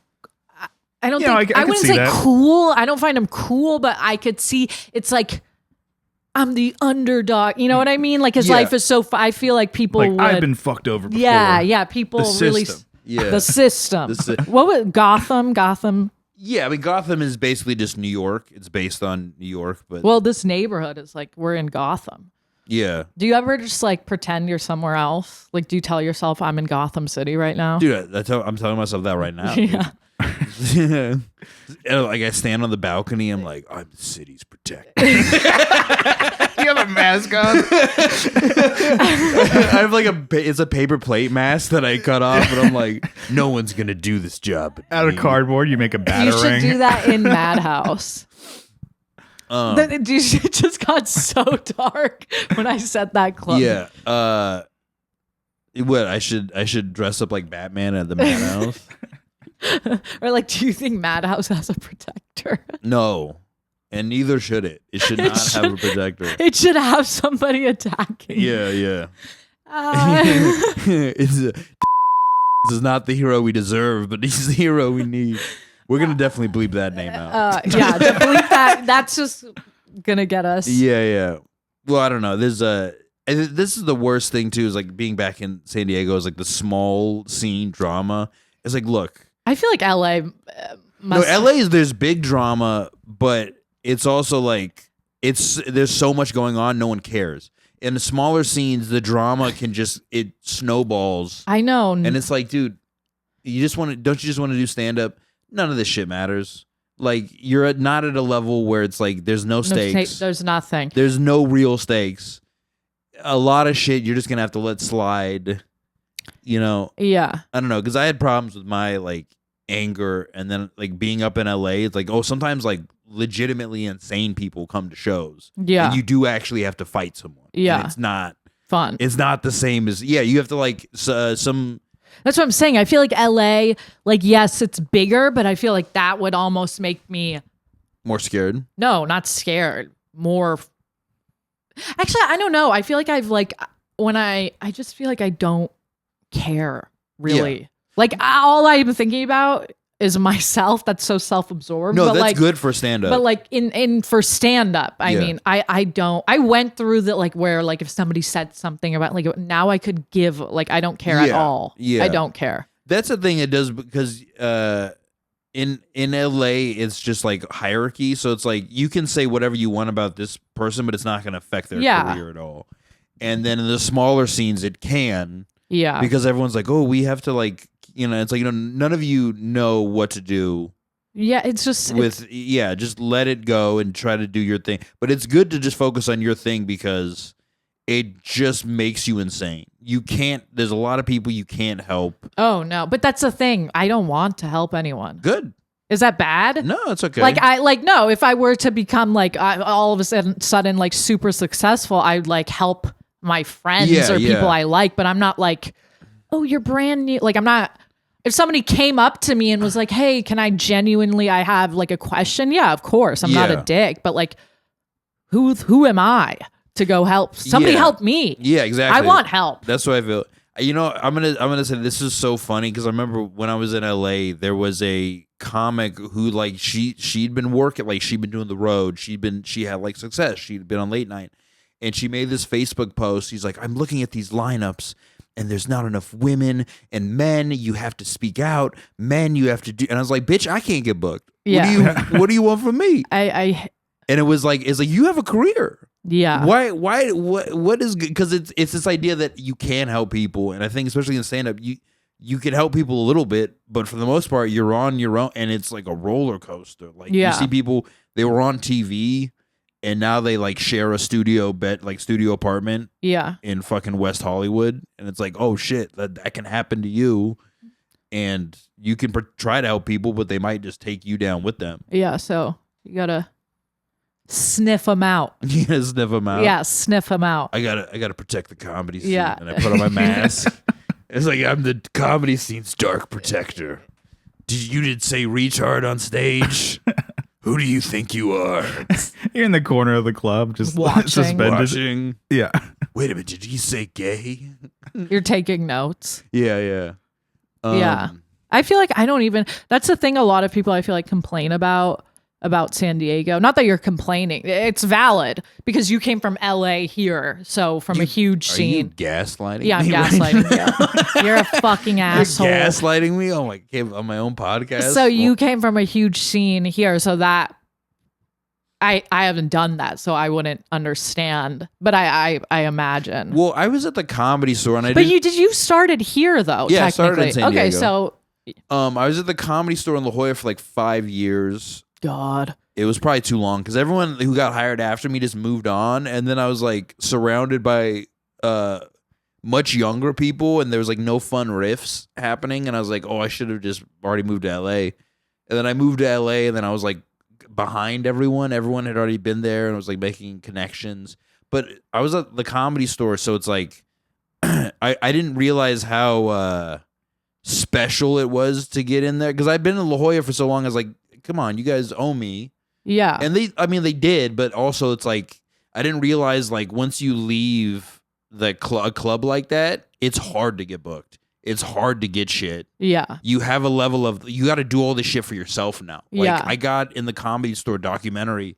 I don't think I wouldn't say that. cool. I don't find him cool, but I could see it's like I'm the underdog. You know what I mean? Like his life is so. I feel like people Like would. I've been fucked over before. Yeah. People The really. system. yeah. The system. What was Gotham? Yeah, I mean, Gotham is basically just New York. It's based on New York, but Well, this neighborhood is like we're in Gotham. yeah. Do you ever just like pretend you're somewhere else? Like, do you tell yourself I'm in Gotham City right now? Dude, I'm telling myself that right now. Yeah. And, like I stand on the balcony, I'm like, I'm the city's protector. You have a mask on? I have like it's a paper plate mask that I cut off, and I'm like, no one's gonna do this job. but Out of me. cardboard, you make a You batarang. should do that in Madhouse. It just got so dark when I said that club. Yeah. What I should dress up like Batman at the Madhouse? Or like, do you think Madhouse has a protector? No, and neither should it. It should not have a protector. It should have somebody attacking. Yeah. Uh, This is not the hero we deserve, but he's the hero we need. We're gonna definitely bleep that name out. yeah, to believe that that's just gonna get us. Yeah. Well, I don't know. This is the worst thing too. Is like being back in San Diego is like the small scene drama. It's like, look, I feel like LA must. no, LA is there's big drama, but it's also like there's so much going on, no one cares. In the smaller scenes, the drama can it snowballs. I know, And it's like, dude, don't you just want to do stand up? None of this shit matters. Like you're not at a level where it's like there's no stakes. There's nothing. There's no real stakes. A lot of shit you're just gonna have to let slide. You know, Yeah. I don't know, because I had problems with my like anger, and then like being up in LA. It's like, oh, sometimes like legitimately insane people come to shows. Yeah. And you do actually have to fight someone. Yeah. And it's not Fun. It's not the same as you have to like some. That's what I'm saying. I feel like LA, like, yes, it's bigger, but I feel like that would almost make me More scared. no, not scared. More. Actually, I don't know. I feel like I've like when I just feel like I don't care really. Yeah. Like all I'm thinking about is myself. That's so self-absorbed. No, but that's like, good for stand up. But like in for stand up, I Yeah. mean, I don't. I went through that like where like if somebody said something about like now I could give like I don't care at Yeah. all. Yeah. I don't care. That's the thing it does, because in LA it's just like hierarchy, so it's like you can say whatever you want about this person, but it's not going to affect their Yeah. career at all. And then in the smaller scenes it can, Yeah. because everyone's like, oh, we have to like, it's like, none of you know what to do Yeah. It's just with just let it go and try to do your thing. But it's good to just focus on your thing, because it just makes you insane. There's a lot of people you can't help. oh no, but that's the thing. I don't want to help anyone. Good. Is that bad? No, it's okay. Like no. If I were to become like all of a sudden like super successful, I'd like help my friends or people I like. But I'm not like, oh, you're brand new. Like I'm not. If somebody came up to me and was like, hey, can I have like a question? Yeah, of course. I'm not a dick, but like, who am I to go help? Somebody help me. Yeah, exactly. I want help. That's what I feel. I'm gonna say this is so funny, because I remember when I was in LA, there was a comic who like she'd been working, like she'd been doing the road, she had like success, she'd been on late night, and she made this Facebook post. She's like, I'm looking at these lineups, and there's not enough women and men. You have to speak out. Men, you have to do. And I was like, bitch, I can't get booked. Yeah. What do you want from me? I And it's like you have a career. yeah. Why what is good? Because it's this idea that you can help people, and I think especially in stand up you can help people a little bit, but for the most part you're on your own, and it's like a roller coaster. Like you see people, they were on TV and now they like share a studio apartment Yeah. in fucking West Hollywood, and it's like, oh shit, that can happen to you, and you can try to help people, but they might just take you down with them. Yeah. So you gotta sniff them out. You gotta sniff them out. Yeah, sniff them out. I gotta protect the comedy scene. Yeah. And I put on my mask. It's like I'm the comedy scene's dark protector. You did say retard on stage? Who do you think you are? You're in the corner of the club, just Watching. suspended. Watching. Yeah. Wait a minute, did he say gay? You're taking notes. Yeah. Yeah. I feel like I don't even, that's the thing a lot of people I feel like complain about San Diego. Not that you're complaining. It's valid because you came from LA here. So from a huge Are scene. you gaslighting Yeah, I'm me? gaslighting you. You're a fucking asshole. You're gaslighting me on my own podcast? So you came from a huge scene here. So that I haven't done that. So I wouldn't understand. But I imagine. Well, I was at the Comedy Store and you started here though. Yeah, I technically. started in San Diego. Okay, so I was at the Comedy Store in La Jolla for like 5 years. God. It was probably too long because everyone who got hired after me just moved on, and then I was like surrounded by much younger people, and there was like no fun riffs happening, and I was like, oh, I should have just already moved to LA. And then I moved to LA, and then I was like behind everyone. Everyone had already been there, and I was like making connections. But I was at the Comedy Store, so it's like I didn't realize how special it was to get in there because I'd been in La Jolla for so long. I was like, come on, you guys owe me. Yeah. And they did, but also it's like I didn't realize like once you leave a club like that, it's hard to get booked. It's hard to get shit. Yeah. You have a level of you got to do all this shit for yourself now. Like Yeah. I got in the Comedy Store documentary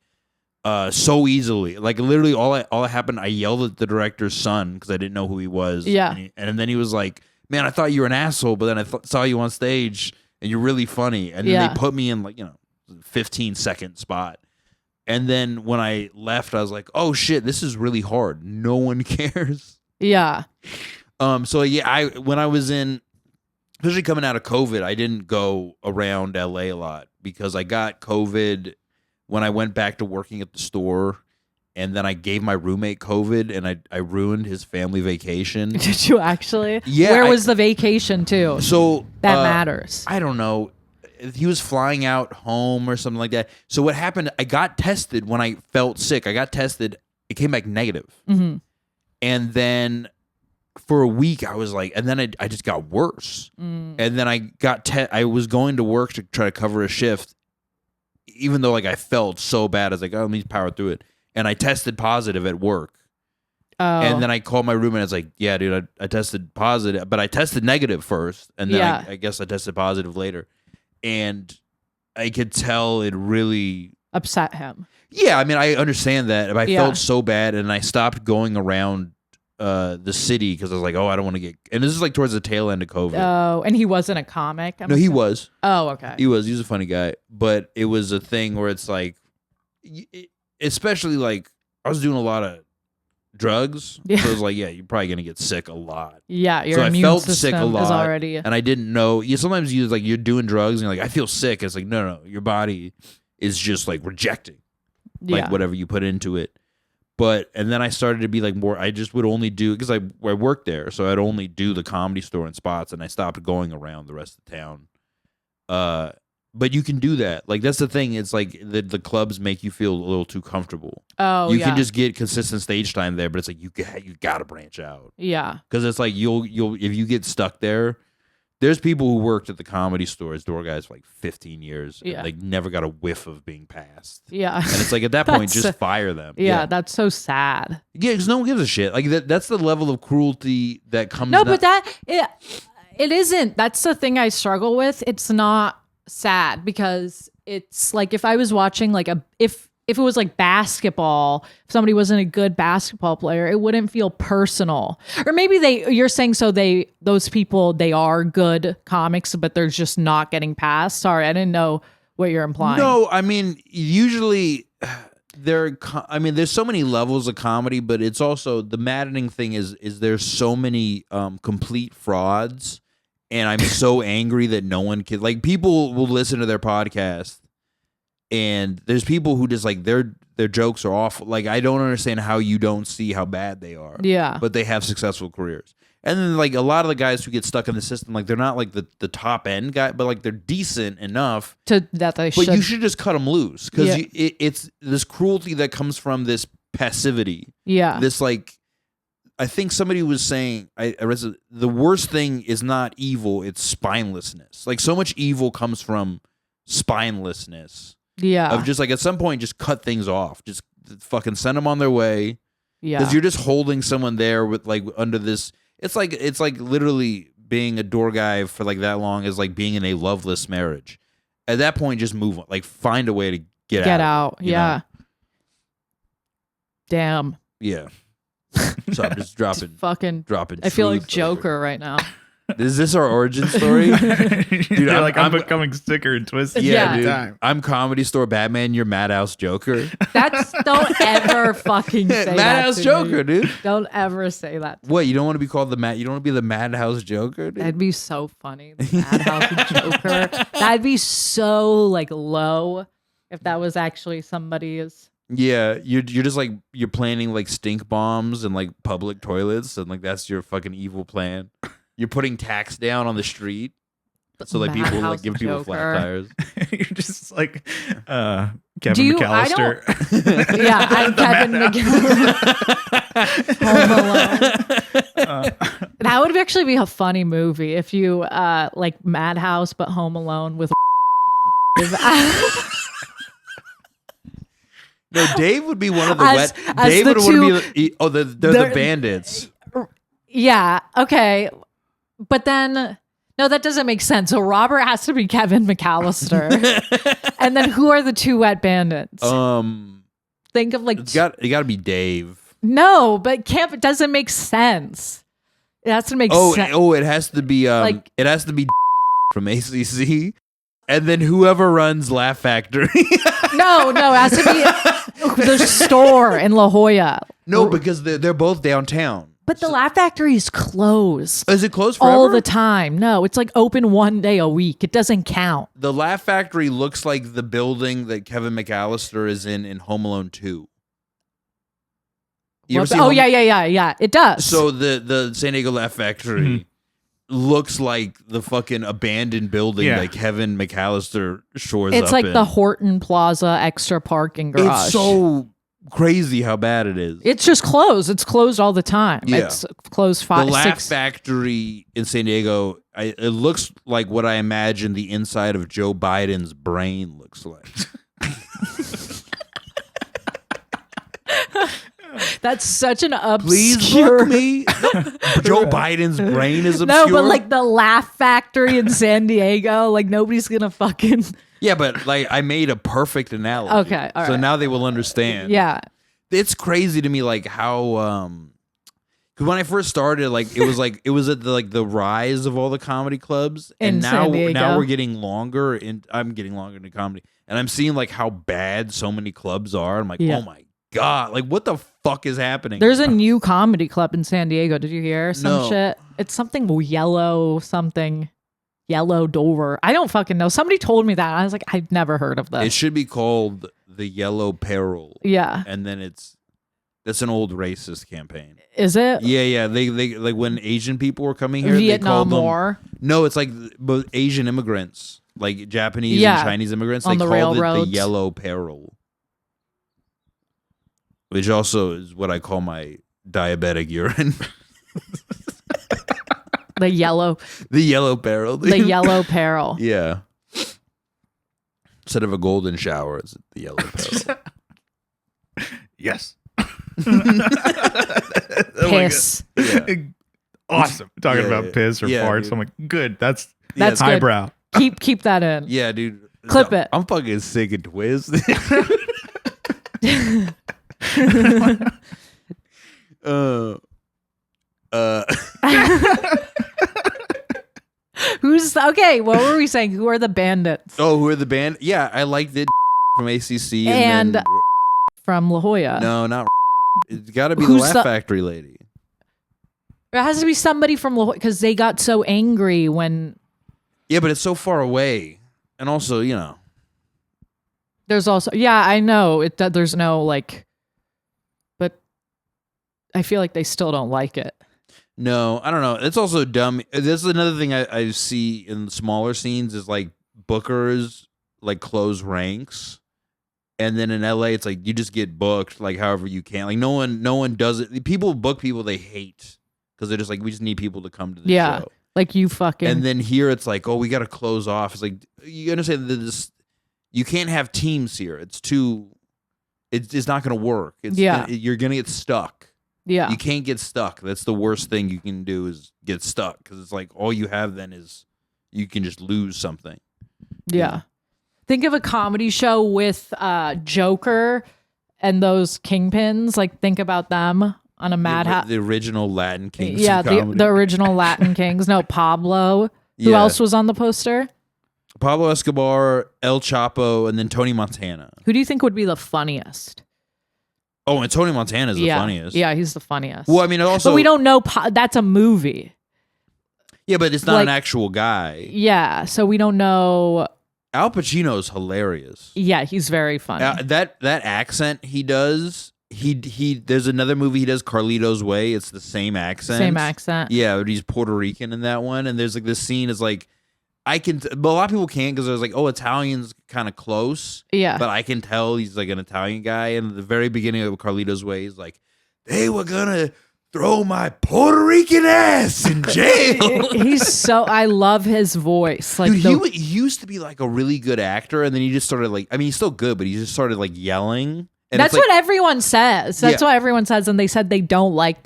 so easily. Like literally all that happened, I yelled at the director's son because I didn't know who he was. Yeah. And then he was like, "Man, I thought you were an asshole, but then I saw you on stage and you're really funny." And then they put me in like 15-second spot. And then when I left, I was like, oh shit, this is really hard. No one cares. Yeah. So yeah, when I was in, especially coming out of COVID, I didn't go around LA a lot because I got COVID when I went back to working at the store. And then I gave my roommate COVID, and I ruined his family vacation. Did you actually? Yeah. Where was the vacation to? So that matters. I don't know. He was flying out home or something like that. So what happened, I got tested when I felt sick. I got tested. It came back negative. Mm-hmm. And then for a week, I was like, and then I just got worse. And then I was going to work to try to cover a shift, even though like I felt so bad. I was like, oh, let me power through it. And I tested positive at work. Oh. And then I called my roommate and I was like, yeah, dude, I tested positive. But I tested negative first. And then I guess I tested positive later. And I could tell it really upset him. Yeah, I mean, I understand that. But I felt so bad. And I stopped going around the city because I was like, oh, I don't want to get... And this is like towards the tail end of COVID. Oh, and he wasn't a comic? No, he was. Oh, okay. He was a funny guy. But it was a thing where it's like... Especially like I was doing a lot of drugs, so it was like, yeah, you're probably gonna get sick a lot. Yeah, your so immune I felt system sick a lot, is already, and I didn't know. Yeah, sometimes you're doing drugs and you're like, I feel sick. It's like no, your body is just like rejecting, like whatever you put into it. And then I started to be like more. I just would only do because I worked there, so I'd only do the Comedy Store and spots, and I stopped going around the rest of town. But you can do that. Like that's the thing. It's like the clubs make you feel a little too comfortable. Oh, you can just get consistent stage time there, but it's like you got to branch out. Yeah, because it's like you'll if you get stuck there. There's people who worked at the Comedy Store as door guys for like 15 years. Yeah, and like never got a whiff of being passed. Yeah, and it's like at that point, just fire them. Yeah, that's so sad. Yeah, because no one gives a shit. Like that's the level of cruelty that comes. No, but it isn't. That's the thing I struggle with. It's not sad because it's like if I was watching like if it was like basketball, if somebody wasn't a good basketball player, it wouldn't feel personal. Or maybe you're saying those people, they are good comics, but they're just not getting past. Sorry, I didn't know what you're implying. No, I mean usually there's so many levels of comedy, but it's also the maddening thing is there's so many complete frauds. And I'm so angry that no one can, like, people will listen to their podcast and there's people who just like their jokes are awful. Like, I don't understand how you don't see how bad they are. Yeah. But they have successful careers. And then like a lot of the guys who get stuck in the system, like they're not like the top end guy, but like they're decent enough But you should just cut them loose because it's this cruelty that comes from this passivity. Yeah. This like, I think somebody was saying, I read the worst thing is not evil, it's spinelessness. Like so much evil comes from spinelessness. Yeah. Of just like at some point, just cut things off. Just fucking send them on their way. Yeah. Because you're just holding someone there with like under this. It's like literally being a door guy for like that long is like being in a loveless marriage. At that point, just move on. Like find a way to get out. Yeah. Know? Damn. Yeah. So I'm just dropping. I feel like Joker right now. Is this our origin story? Dude, I'm becoming sicker and twisted. Yeah, every dude. time. I'm Comedy Store Batman. You're Madhouse Joker. Don't ever fucking say that. Madhouse Joker, me. dude. Don't ever say that. What? You don't want to be called you don't want to be the Madhouse Joker, dude? That'd be so funny. The Madhouse Joker. That'd be so like low if that was actually somebody's. Yeah, you're just like you're planning like stink bombs and like public toilets and like that's your fucking evil plan. You're putting tax down on the street, so like people like give people flat tires. You're just like Kevin McAllister. Yeah, I'm Kevin McAllister. Home Alone. That would actually be a funny movie if you like Madhouse but Home Alone with. No, Dave would be one of the Dave would want to be the bandits. Yeah. Okay. But then, no, that doesn't make sense. So Robert has to be Kevin McAllister, and then who are the two wet bandits? Think of like it got to be Dave. No, but it doesn't make sense. It has to make sense. Oh, it has to be like it has to be from ACC, and then whoever runs Laugh Factory. No, it has to be the store in La Jolla. No, because they're both downtown. But the Laugh Factory is closed. Is it closed forever? All the time. No, it's like open one day a week. It doesn't count. The Laugh Factory looks like the building that Kevin McAllister is in Home Alone 2. Yeah. It does. So the San Diego Laugh Factory looks like the fucking abandoned building that Kevin McAllister shores up in. It's like the Horton Plaza extra parking garage. It's so crazy how bad it is. It's just closed. It's closed all the time. Yeah. It's closed The Laugh Factory in San Diego, it looks like what I imagine the inside of Joe Biden's brain looks like. That's such an obscure. Please look me. Joe Biden's brain is obscure. No, but like the Laugh Factory in San Diego, like nobody's gonna fucking. Yeah, but like I made a perfect analogy. Okay, all so right. now they will understand. Yeah, it's crazy to me, like how, because when I first started, like it was at the rise of all the comedy clubs, and now we're getting longer, and I'm getting longer into comedy, and I'm seeing like how bad so many clubs are. I'm like, oh my god, like what the fuck is happening? There's a new comedy club in San Diego. Did you hear some shit? It's something Yellow Door. I don't fucking know. Somebody told me that. I was like, I've never heard of this. It should be called the Yellow Peril. Yeah. And then that's an old racist campaign. Is it? Yeah. They like when Asian people were coming here, Vietnam War. No, it's like both Asian immigrants, like Japanese and Chinese immigrants. On they the called railroads. it the Yellow Peril, which also is what I call my diabetic urine. The yellow peril. The yellow peril. Yeah. Instead of a golden shower, it's the yellow peril. Yes. Piss. Yeah. Awesome. Talking about piss or farts. Dude. I'm like, good. That's good. highbrow. Keep that in. Yeah, dude. Clip it. I'm fucking sick and twisted. Okay, what were we saying? Who are the bandits? Oh, who are the band? Yeah, I liked it from ACC And then, from La Jolla. no, not. It's got to be Who's the Laugh Factory lady. It has to be somebody from La Jolla because they got so angry when. Yeah, but it's so far away, and also, There's also I know there's no like, but I feel like they still don't like it. No, I don't know. It's also dumb. This is another thing I see in smaller scenes is like bookers like close ranks, and then in LA it's like you just get booked like however you can. Like no one does it. People book people they hate because they're just like we just need people to come to the show. Like you fucking. And then here it's like we got to close off. It's like you understand that you can't have teams here. It's too. It's not going to work. You're going to get stuck. Yeah. You can't get stuck. That's the worst thing you can do is get stuck because it's like all you have then is you can just lose something. Yeah. Think of a comedy show with Joker and those kingpins. Like, think about them on a madhouse. The original Latin Kings. Yeah, the original Latin Kings. No, Pablo. Who else was on the poster? Pablo Escobar, El Chapo, and then Tony Montana. Who do you think would be the funniest? Oh, and Tony Montana is the funniest. Yeah, he's the funniest. Well, I mean, also... But we don't know... that's a movie. Yeah, but it's not an actual guy. Yeah, so we don't know... Al Pacino's hilarious. Yeah, he's very funny. That accent he does... There's another movie he does, Carlito's Way. It's the same accent. Same accent. Yeah, but he's Puerto Rican in that one. And there's like this scene is like... but a lot of people can't because there's like, oh, Italian's kind of close. Yeah. But I can tell he's like an Italian guy. And at the very beginning of Carlito's Way, he's like, they were going to throw my Puerto Rican ass in jail. I love his voice. Like, dude, he used to be like a really good actor. And then he just started like, I mean, he's still good, but he just started like yelling. And that's what everyone says. That's what everyone says, and they said they don't like.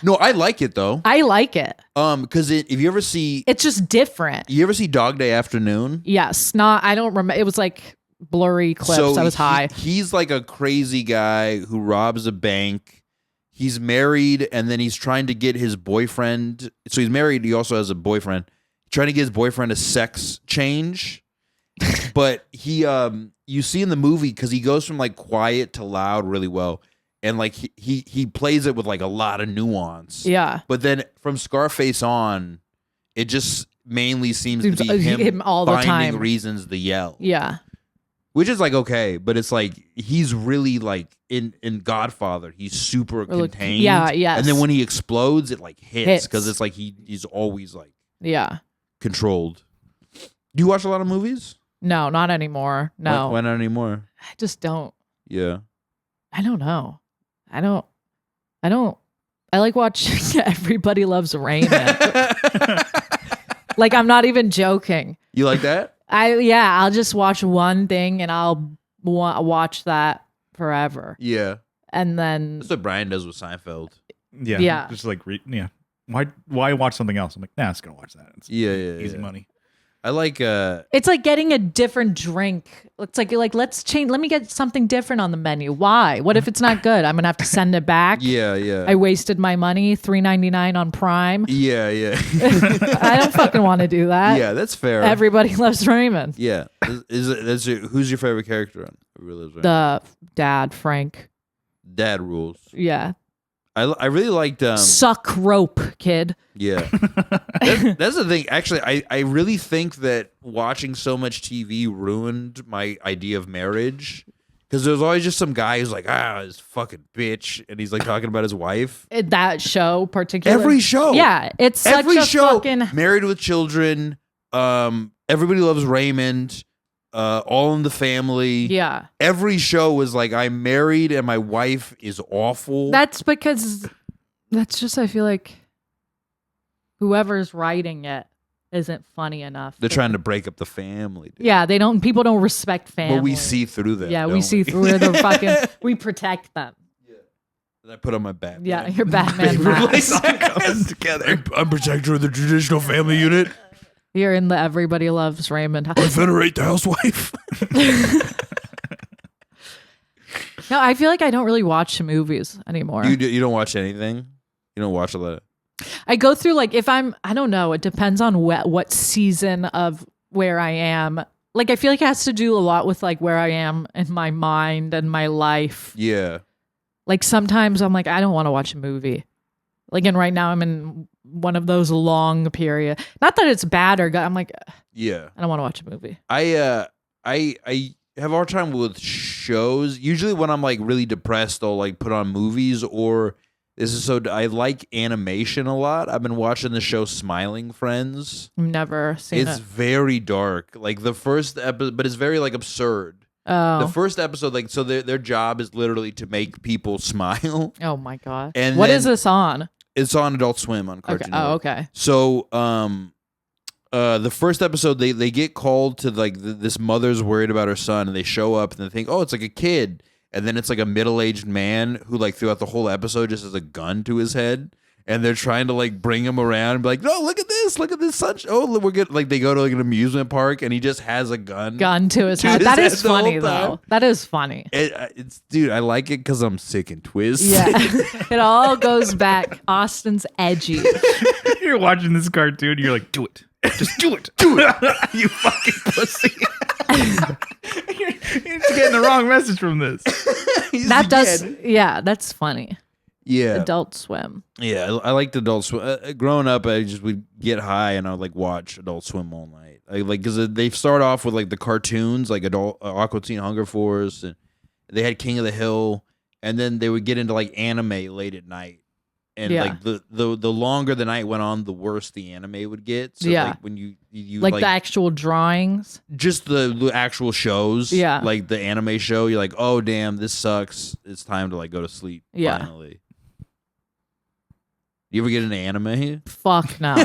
No, I like it though. I like it. Because if you ever see, it's just different. You ever see Dog Day Afternoon? Yes. I don't remember. It was like blurry clips. So I was high. He's like a crazy guy who robs a bank. He's married, and then he's trying to get his boyfriend. So he's married. He also has a boyfriend. Trying to get his boyfriend a sex change. But you see in the movie because he goes from like quiet to loud really well, and like he plays it with like a lot of nuance. Yeah. But then from Scarface on, it just mainly seems to be him all the finding time. reasons to yell. Yeah. Which is like okay, but it's like he's really like in Godfather, he's super contained. Yeah, yes. And then when he explodes, it like hits because it's like he's always like controlled. Do you watch a lot of movies? No, not anymore. No. Why not anymore? I just don't. Yeah. I don't know. I like watching Everybody Loves Raymond. Like, I'm not even joking. You like that? I'll just watch one thing and I'll watch that forever. Yeah. And then that's what Brian does with Seinfeld. Yeah. Just like why watch something else? I'm like, nah, it's gonna watch that. It's easy money. I like it's like getting a different drink. It's like you're like, let's change, let me get something different on the menu. Why? What if it's not good? I'm gonna have to send it back. Yeah. I wasted my money, $3.99 on Prime. Yeah. I don't fucking want to do that. Yeah, that's fair. Everybody Loves Raymond. Yeah. Who's your favorite character on Everybody Loves Raymond? The dad, Frank. Dad rules. Yeah. I really liked suck rope, kid. Yeah. That's the thing. Actually, I really think that watching so much TV ruined my idea of marriage. Because there's always just some guy who's like, this fucking bitch. And he's like talking about his wife. That show, particularly. Every show. Yeah. It's every such a show. Fucking... Married with Children. Everybody Loves Raymond. All in the Family. Yeah. Every show was like, I'm married and my wife is awful. That's because I feel like whoever's writing it isn't funny enough. They're trying to break up the family. Dude. Yeah, people don't respect family. But we see through them. Yeah, we see through the fucking, we protect them. Yeah. And I put on my Batman. Yeah, your Batman mask. Together. I'm protector of the traditional family unit. You're in the Everybody Loves Raymond house. I venerate the housewife. No, I feel like I don't really watch movies anymore. You don't watch anything? You don't watch a lot? I go through like I don't know. It depends on what season of where I am. Like I feel like it has to do a lot with like where I am in my mind and my life. Yeah. Like sometimes I'm like, I don't want to watch a movie. Like, and right now I'm in one of those long period. Not that it's bad or good. I'm like, yeah, I don't want to watch a movie. I have a hard time with shows. Usually when I'm like really depressed, I'll like put on movies or I like animation a lot. I've been watching the show Smiling Friends. I've never seen it. It's very dark. Like the first episode, but it's very like absurd. Oh. The first episode, like, so their job is literally to make people smile. Oh my God. And what is this on? It's on Adult Swim on Cartoon Network. Oh, okay. So, the first episode, they get called to like this mother's worried about her son, and they show up and they think, oh, it's like a kid, and then it's like a middle-aged man who like throughout the whole episode just has a gun to his head, and they're trying to like bring him around and be like, no, look at this son. Oh, we're good. Like they go to like an amusement park and he just has a gun to his head. That is funny though. That is funny. It's dude, I like it because I'm sick and twisted. Yeah, it all goes back. Austin's edgy. You're watching this cartoon. You're like, do it. Just do it. Do it. You fucking pussy. You're just getting the wrong message from this. Yeah, that's funny. Yeah. Adult Swim. Yeah, I liked Adult Swim. Growing up, I just would get high and I would like watch Adult Swim all night. Because they start off with like the cartoons, like Adult Aqua Teen Hunger Force, and they had King of the Hill, and then they would get into like anime late at night. And like the longer the night went on, the worse the anime would get. So like when you like the actual drawings, just the actual shows, like the anime show, you're like, oh damn, this sucks. It's time to like go to sleep. Finally. You ever get into anime? Fuck no.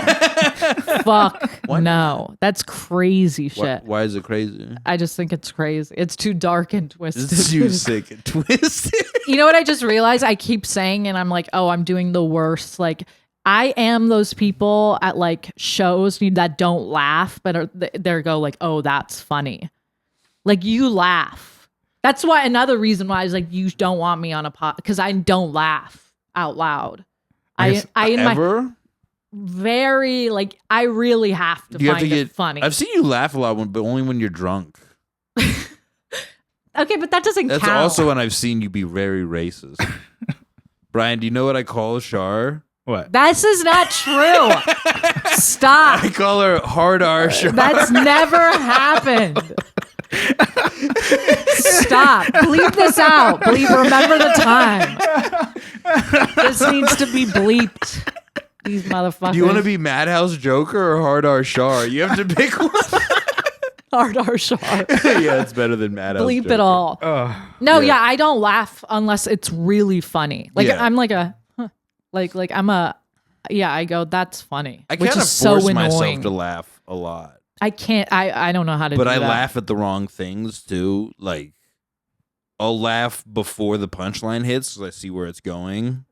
Fuck no. That's crazy shit. Why is it crazy? I just think it's crazy. It's too dark and twisted. It's too sick and twisted. You know what I just realized? I keep saying, and I'm like, oh, I'm doing the worst. Like, I am those people at like shows that don't laugh, but they go like, oh, that's funny. Like, you laugh. That's why another reason why I was like, you don't want me on a pod because I don't laugh out loud. I very like I really have to find it funny. I've seen you laugh a lot, but only when you're drunk. Okay, but that doesn't count. That's also when I've seen you be very racist. Brian, do you know what I call Char? What? This is not true. Stop. I call her Hard R Char. That's never happened. Stop. Bleep this out. Remember the time. This needs to be bleeped. These motherfuckers. Do you want to be Madhouse Joker or Hard R Char? You have to pick one. Hard R Char. Yeah, it's better than Madhouse Bleep Joker. it all. Yeah, I don't laugh unless it's really funny. Like I'm like a like I'm a I go, that's funny. I kind of force myself to laugh a lot. I can't. I don't know how to do that. But I laugh at the wrong things too. Like, I'll laugh before the punchline hits because I see where it's going.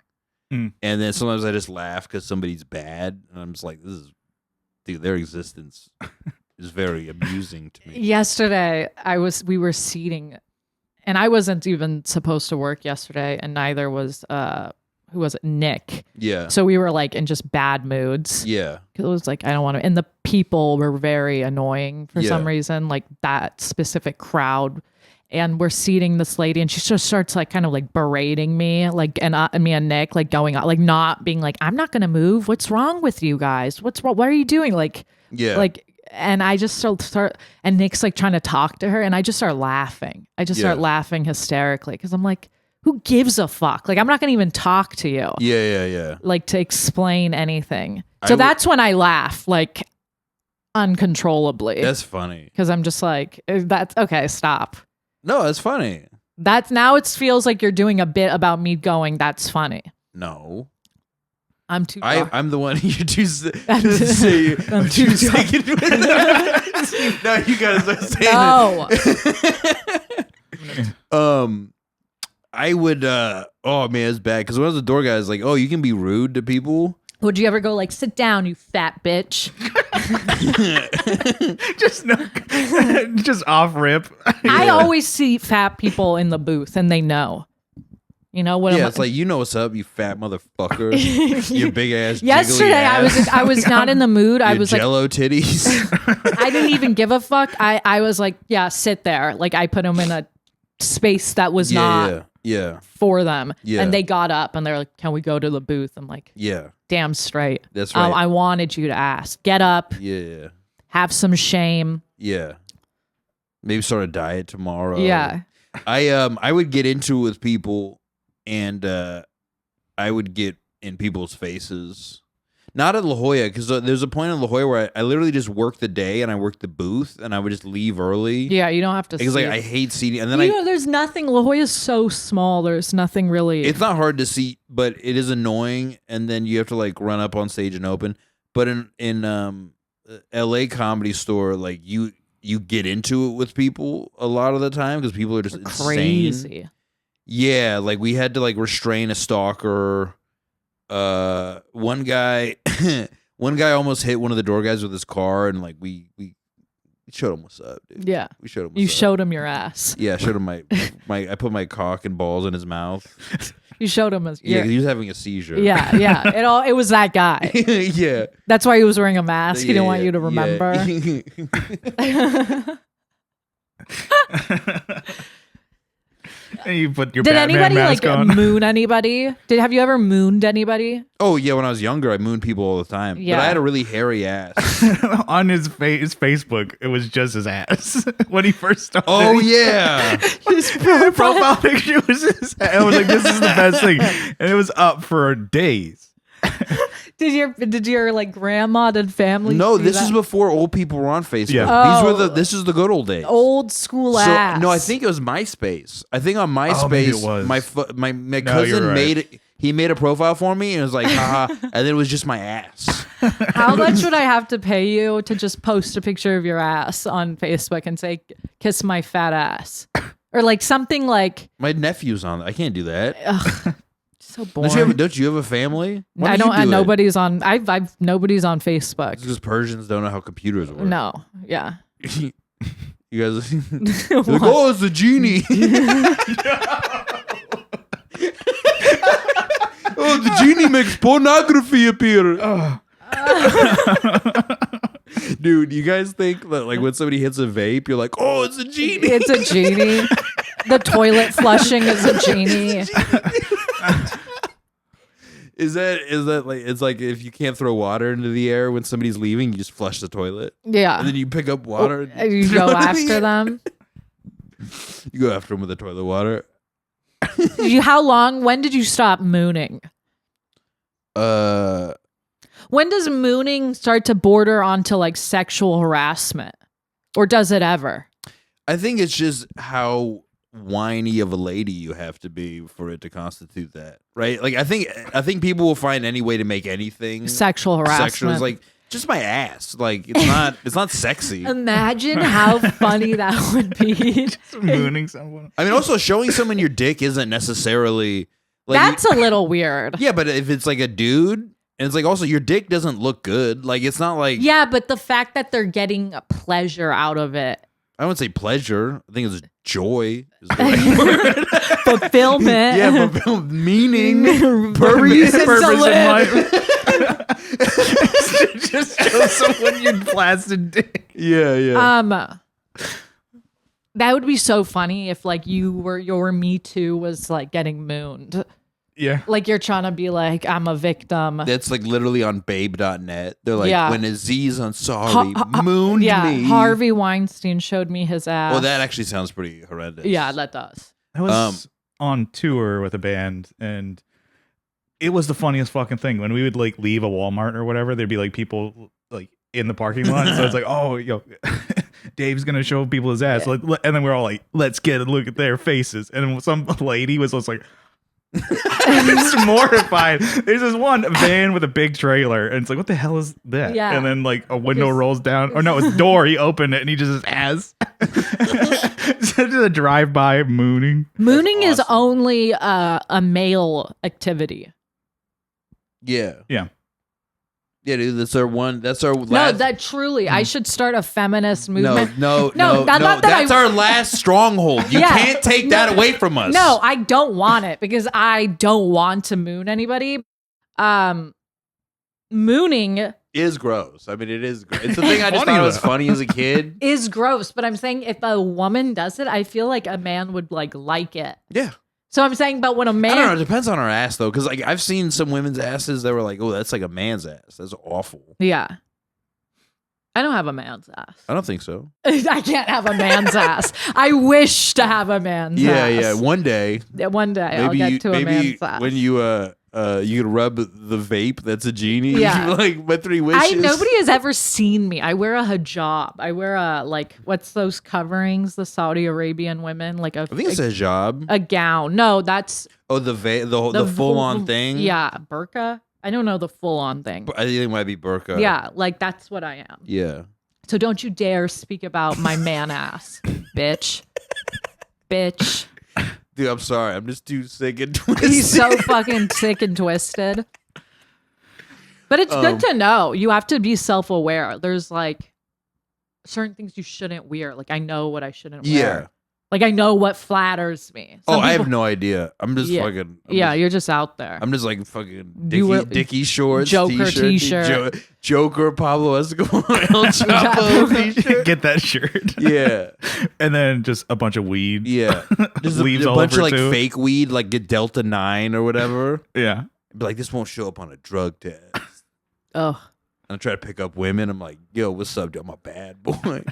And then sometimes I just laugh because somebody's bad. And I'm just like, their existence is very amusing to me. Yesterday, we were seating, and I wasn't even supposed to work yesterday, and neither was, who was it? Nick. Yeah. So we were like in just bad moods. Yeah. Because it was like, I don't want to, and the people were very annoying for some reason, like that specific crowd. And we're seating this lady, and she just starts like kind of like berating me, like, and me and Nick, like going out, like not being like, I'm not going to move. What's wrong with you guys? What's wrong? What are you doing? Like, like, and I just start, and Nick's like trying to talk to her, and I just start laughing. I just start laughing hysterically because I'm like, who gives a fuck? Like, I'm not going to even talk to you. Yeah. Like to explain anything. So that's when I laugh, like uncontrollably. That's funny. Because I'm just like, that's okay. Stop. No, that's funny. That's now it feels like you're doing a bit about me going, that's funny. No. I'm too I'm the one you do say I'm too sick. No, you gotta start saying it. I would oh man, it's bad because one of the door guys like, oh, you can be rude to people. Would you ever go like, sit down, you fat bitch? just off rip. I always see fat people in the booth and they know. You know what? Yeah, it's like, you know what's up, you fat motherfucker. You big ass. Yesterday, ass. I was not in the mood. I was Jello like, titties. I didn't even give a fuck. I was like, yeah, sit there. Like I put them in a space that was not for them. Yeah. And they got up and they're like, can we go to the booth? I'm like, yeah. Damn straight. That's right. I wanted you to ask. Get up. Yeah. Have some shame. Yeah. Maybe start a diet tomorrow. Yeah. I would get into it with people and I would get in people's faces. Not at La Jolla, because there's a point in La Jolla where I literally just work the day and I work the booth and I would just leave early. Yeah, you don't have to. Because like I hate seating, and then there's nothing. La Jolla is so small. There's nothing really. It's not hard to seat, but it is annoying. And then you have to like run up on stage and open. But in LA Comedy Store, like you get into it with people a lot of the time because people are just crazy. Insane. Yeah, like we had to like restrain a stalker. One guy almost hit one of the door guys with his car, and like we showed him what's up, dude. Yeah, we showed him. You showed him your ass. Yeah, I showed him my I put my cock and balls in his mouth. You showed him Yeah, 'cause he was having a seizure. Yeah. It was that guy. Yeah, that's why he was wearing a mask. He didn't want you to remember. And you put your Did Batman anybody mask like on. moon anybody? Have you ever mooned anybody? Oh yeah, when I was younger, I mooned people all the time. Yeah. But I had a really hairy ass. On his Facebook, it was just his ass when he first started. Oh yeah. His The profile picture was his ass. I was like, this is the best thing. And it was up for days. Did your like grandma and family? No, see this that? is before old people were on Facebook. Yeah. This is the good old days. Old school ass. No, I think it was MySpace. I think on maybe MySpace, it was. my No, cousin you're right. made a profile for me and it was like, haha, and then it was just my ass. How much would I have to pay you to just post a picture of your ass on Facebook and say, "Kiss my fat ass," or like something like? My nephew's on. I can't do that. Ugh, so boring. Don't you have a family? Why I don't don't. you do it? Nobody's on. I've nobody's on Facebook. It's because Persians don't know how computers work. No. Yeah. You guys, like, oh, it's a genie. Oh, the genie makes pornography appear. Dude, you guys think that like when somebody hits a vape, you're like, oh, it's a genie. It's a genie. The toilet flushing is a genie. Is that like it's like if you can't throw water into the air when somebody's leaving, you just flush the toilet. Yeah. And then you pick up water. And you go after them. You go after them with the toilet water. When did you stop mooning? When does mooning start to border onto like sexual harassment? Or does it ever? I think it's just how whiny of a lady you have to be for it to constitute that, right? Like I think people will find any way to make anything Sexual harassment. sexual. It's like just my ass. Like it's not sexy. Imagine how funny that would be. Mooning someone. I mean, also showing someone your dick isn't necessarily like That's a little weird. yeah, but if it's like a dude, and it's like also your dick doesn't look good. Like it's not like Yeah, but the fact that they're getting a pleasure out of it. I wouldn't say pleasure. I think it's joy. Is the right word. Fulfillment. Yeah, but meaning, Reason to Purpose in live. life. Just show someone your blasted dick. Yeah. That would be so funny if like your Me Too was like getting mooned. Yeah. Like you're trying to be like, I'm a victim. That's like literally on babe.net. They're like, Yeah. when Aziz Ansari mooned me. Harvey Weinstein showed me his ass. Well, that actually sounds pretty horrendous. Yeah, that does. I was on tour with a band, and it was the funniest fucking thing. When we would like leave a Walmart or whatever, there'd be like people like in the parking lot. So it's like, oh, yo, Dave's gonna show people his ass. Yeah. And then we're all like, let's get a look at their faces. And then some lady was just like, just mortified. There's this one van with a big trailer, and it's like, what the hell is that? Yeah. And then like a window rolls down, or no, it's a door. He opened it, and he just has just a drive-by mooning. Mooning is awesome. only a male activity. Yeah. Yeah. Yeah, dude. That's our last. No, that truly, I should start a feminist movement. No. not that That's I- our last stronghold. You Yeah. can't take that away from us. No, I don't want it because I don't want to moon anybody. Mooning is gross. I mean, it is. It's the thing I just Funny, thought was though. funny as a kid. is gross, but I'm saying if a woman does it, I feel like a man would like it. Yeah. So I'm saying, but when a man, I don't know. It depends on our ass though, because like I've seen some women's asses that were like, "Oh, that's like a man's ass. That's awful." yeah, I don't have a man's ass. I don't think so. I can't have a man's ass. I wish to have a man's ass. Yeah. One day, Yeah, one day I'll get to a man's ass. when you could rub the vape that's a genie. Yeah. Like my 3 wishes. Nobody has ever seen me. I wear a hijab. I wear a what's those coverings? The Saudi Arabian women I think it's a hijab. a gown. No, that's Oh, the full on thing. Yeah, burqa. I don't know the full on thing. I think it might be burqa. Yeah, like that's what I am. Yeah. So don't you dare speak about my man ass, bitch. Bitch. Dude, I'm sorry. I'm just too sick and twisted. He's so fucking sick and twisted. But it's good to know. You have to be self-aware. There's like certain things you shouldn't wear. Like I know what I shouldn't wear. Yeah. Like I know what flatters me. I have no idea. I'm just fucking. You're just out there. I'm just like fucking You Dickie shorts, Joker t-shirt. Joker, Pablo Escobar, El Chapo t-shirt. Get that shirt. Yeah. And then just a bunch of weed. Yeah. Just Leaves a all bunch of over like too. fake weed, like get Delta 9 or whatever. Yeah. Be like, this won't show up on a drug test. Oh. And I try to pick up women. I'm like, yo, what's up, dude? I'm a bad boy.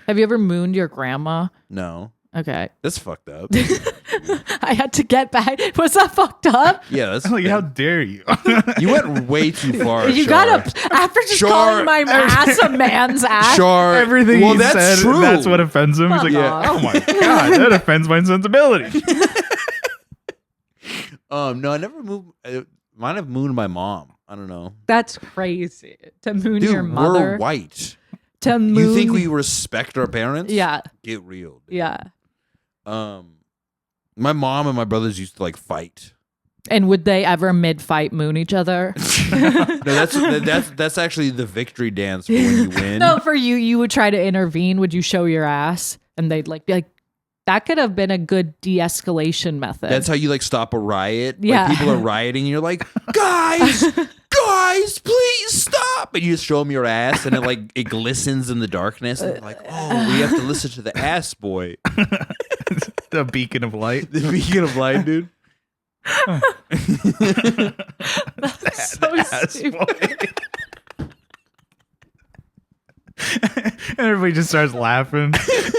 Have you ever mooned your grandma? No. Okay. That's fucked up. I had to get back. Was that fucked up? Yeah, that's I'm like, how dare you? You went way too far. You Char. gotta, after just Char- calling my ass a man's ass. Char. Everything well, he that's said, true. that's what offends him. He's like, Fuck off. oh my God, that offends my sensibility. No, I never moved. I might have mooned my mom. I don't know. That's crazy. To moon Dude, your mother. we're white. To moon. You think we respect our parents? Yeah. Get real. Dude. Yeah. My mom and my brothers used to like fight. And would they ever mid-fight moon each other? No, that's actually the victory dance for when you win. No, for you, you would try to intervene. Would you show your ass? And they'd like be like, that could have been a good de-escalation method. That's how you like stop a riot. Yeah. Like, people are rioting and you're like, guys, please stop. And you just show them your ass and it glistens in the darkness. And they're like, oh, we have to listen to the ass boy. The beacon of light. The beacon of light, dude. so stupid. And everybody just starts laughing.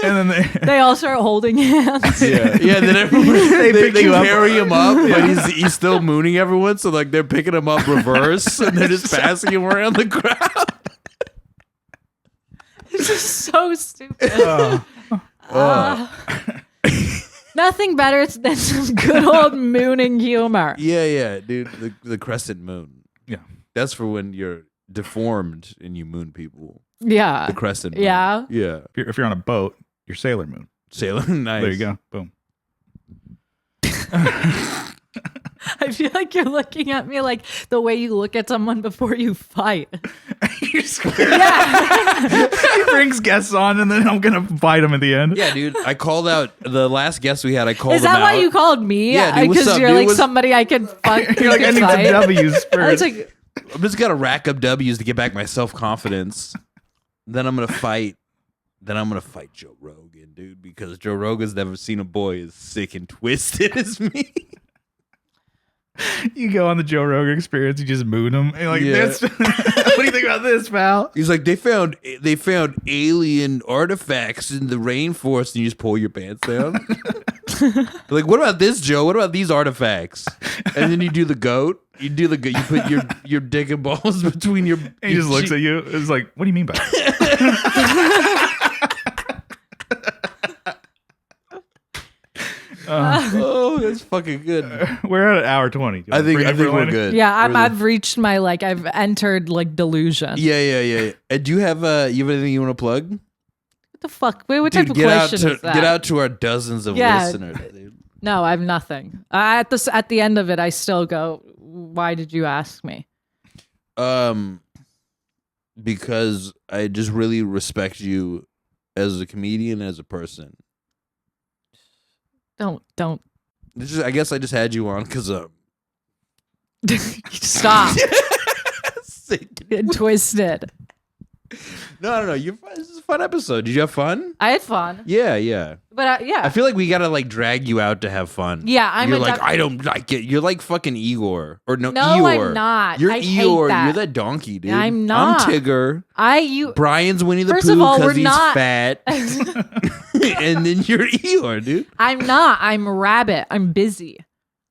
And then They all start holding hands. Yeah. Then everyone, they pick you up. carry him up, but he's still mooning everyone. So like they're picking him up reverse and they're just passing him around the crowd. It's just so stupid. Nothing better than some good old mooning humor. Yeah, dude. The crescent moon. Yeah. That's for when you're deformed and you moon people. Yeah. The crescent moon. Yeah. Yeah. if you're on a boat, you're Sailor Moon. Sailor, nice. There you go. Boom. I feel like you're looking at me like the way you look at someone before you fight. You're square. Yeah. He brings guests on, and then I'm gonna fight him at the end. Yeah, dude. I called out the last guest we had. I called Is him that why out. you called me? Yeah, dude, what's Because up, you're dude? like What's- somebody I could fuck. You're like, I need fight. the W's I was first. like, I'm just gonna rack up W's to get back my self confidence. Then I'm gonna fight. Then I'm gonna fight Joe Rogan, dude, because Joe Rogan's never seen a boy as sick and twisted as me. You go on the Joe Rogan experience, you just moon him. And you're like, Yeah. this. What do you think about this, pal? He's like, they found alien artifacts in the rainforest, and you just pull your pants down. Like, what about this, Joe? What about these artifacts? And then you do the goat. You put your dick and balls between your. And he just looks at you. It's like, what do you mean by that? Oh, that's fucking good. We're at hour 20. I think we're good. yeah, Really. I've reached my I've entered delusion. Yeah. And do you have anything you want to plug? What the fuck? Wait, what Dude, type of question is that? get out to our dozens of Yeah. listeners, dude. No, I have nothing. At the end of it, I still go, why did you ask me? Because I just really respect you as a comedian, as a person. Don't I guess I just had you on because stop. sick. Get twisted. No. This is a fun episode. Did you have fun? I had fun, Yeah. but yeah, I feel like we gotta drag you out to have fun. yeah. I'm You're a like, def- I don't like it. You're like fucking Igor. Or no, No, Eeyore. I'm not. You're I hate Eeyore. that. You're that donkey, dude. I'm not. I'm Tigger. you. Brian's Winnie the First Pooh of all, because we're he's not- fat. And then you're Eeyore, dude. I'm not. I'm a rabbit. I'm busy.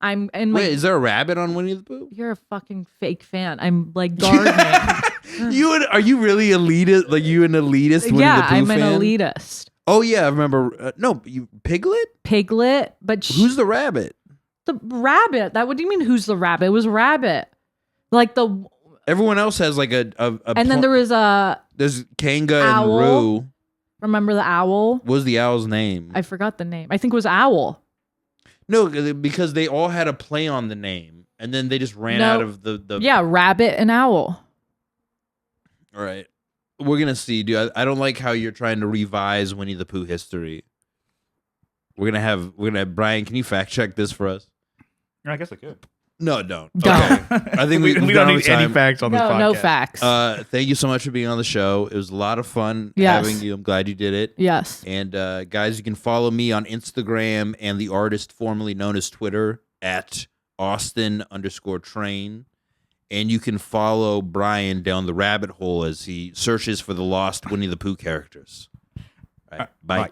I'm in my. Wait, is there a rabbit on Winnie the Pooh? You're a fucking fake fan. I'm gardening. Are you really elitist? Like you an elitist Winnie yeah, the Pooh I'm fan? an elitist. Oh yeah, I remember. No, you Piglet. Piglet, but Who's the rabbit? the rabbit? What do you mean? Who's the rabbit? It was Rabbit. Like the Everyone else has like a and then there was there's Kanga Owl. and Roo. remember the owl? What was the owl's name? I forgot the name. I think it was Owl. No, because they all had a play on the name, and then they just ran out of the. Yeah, rabbit and owl. All right, we're gonna see, dude. I don't like how you're trying to revise Winnie the Pooh history. We're gonna have Brian. Can you fact check this for us? I guess I could. No, don't. Don't. Okay. I think we don't need any facts on this podcast. No facts. Thank you so much for being on the show. It was a lot of fun Yes. having you. I'm glad you did it. Yes. And guys, you can follow me on Instagram and the artist formerly known as Twitter at Austin_train. And you can follow Brian down the rabbit hole as he searches for the lost Winnie the Pooh characters. All right, bye.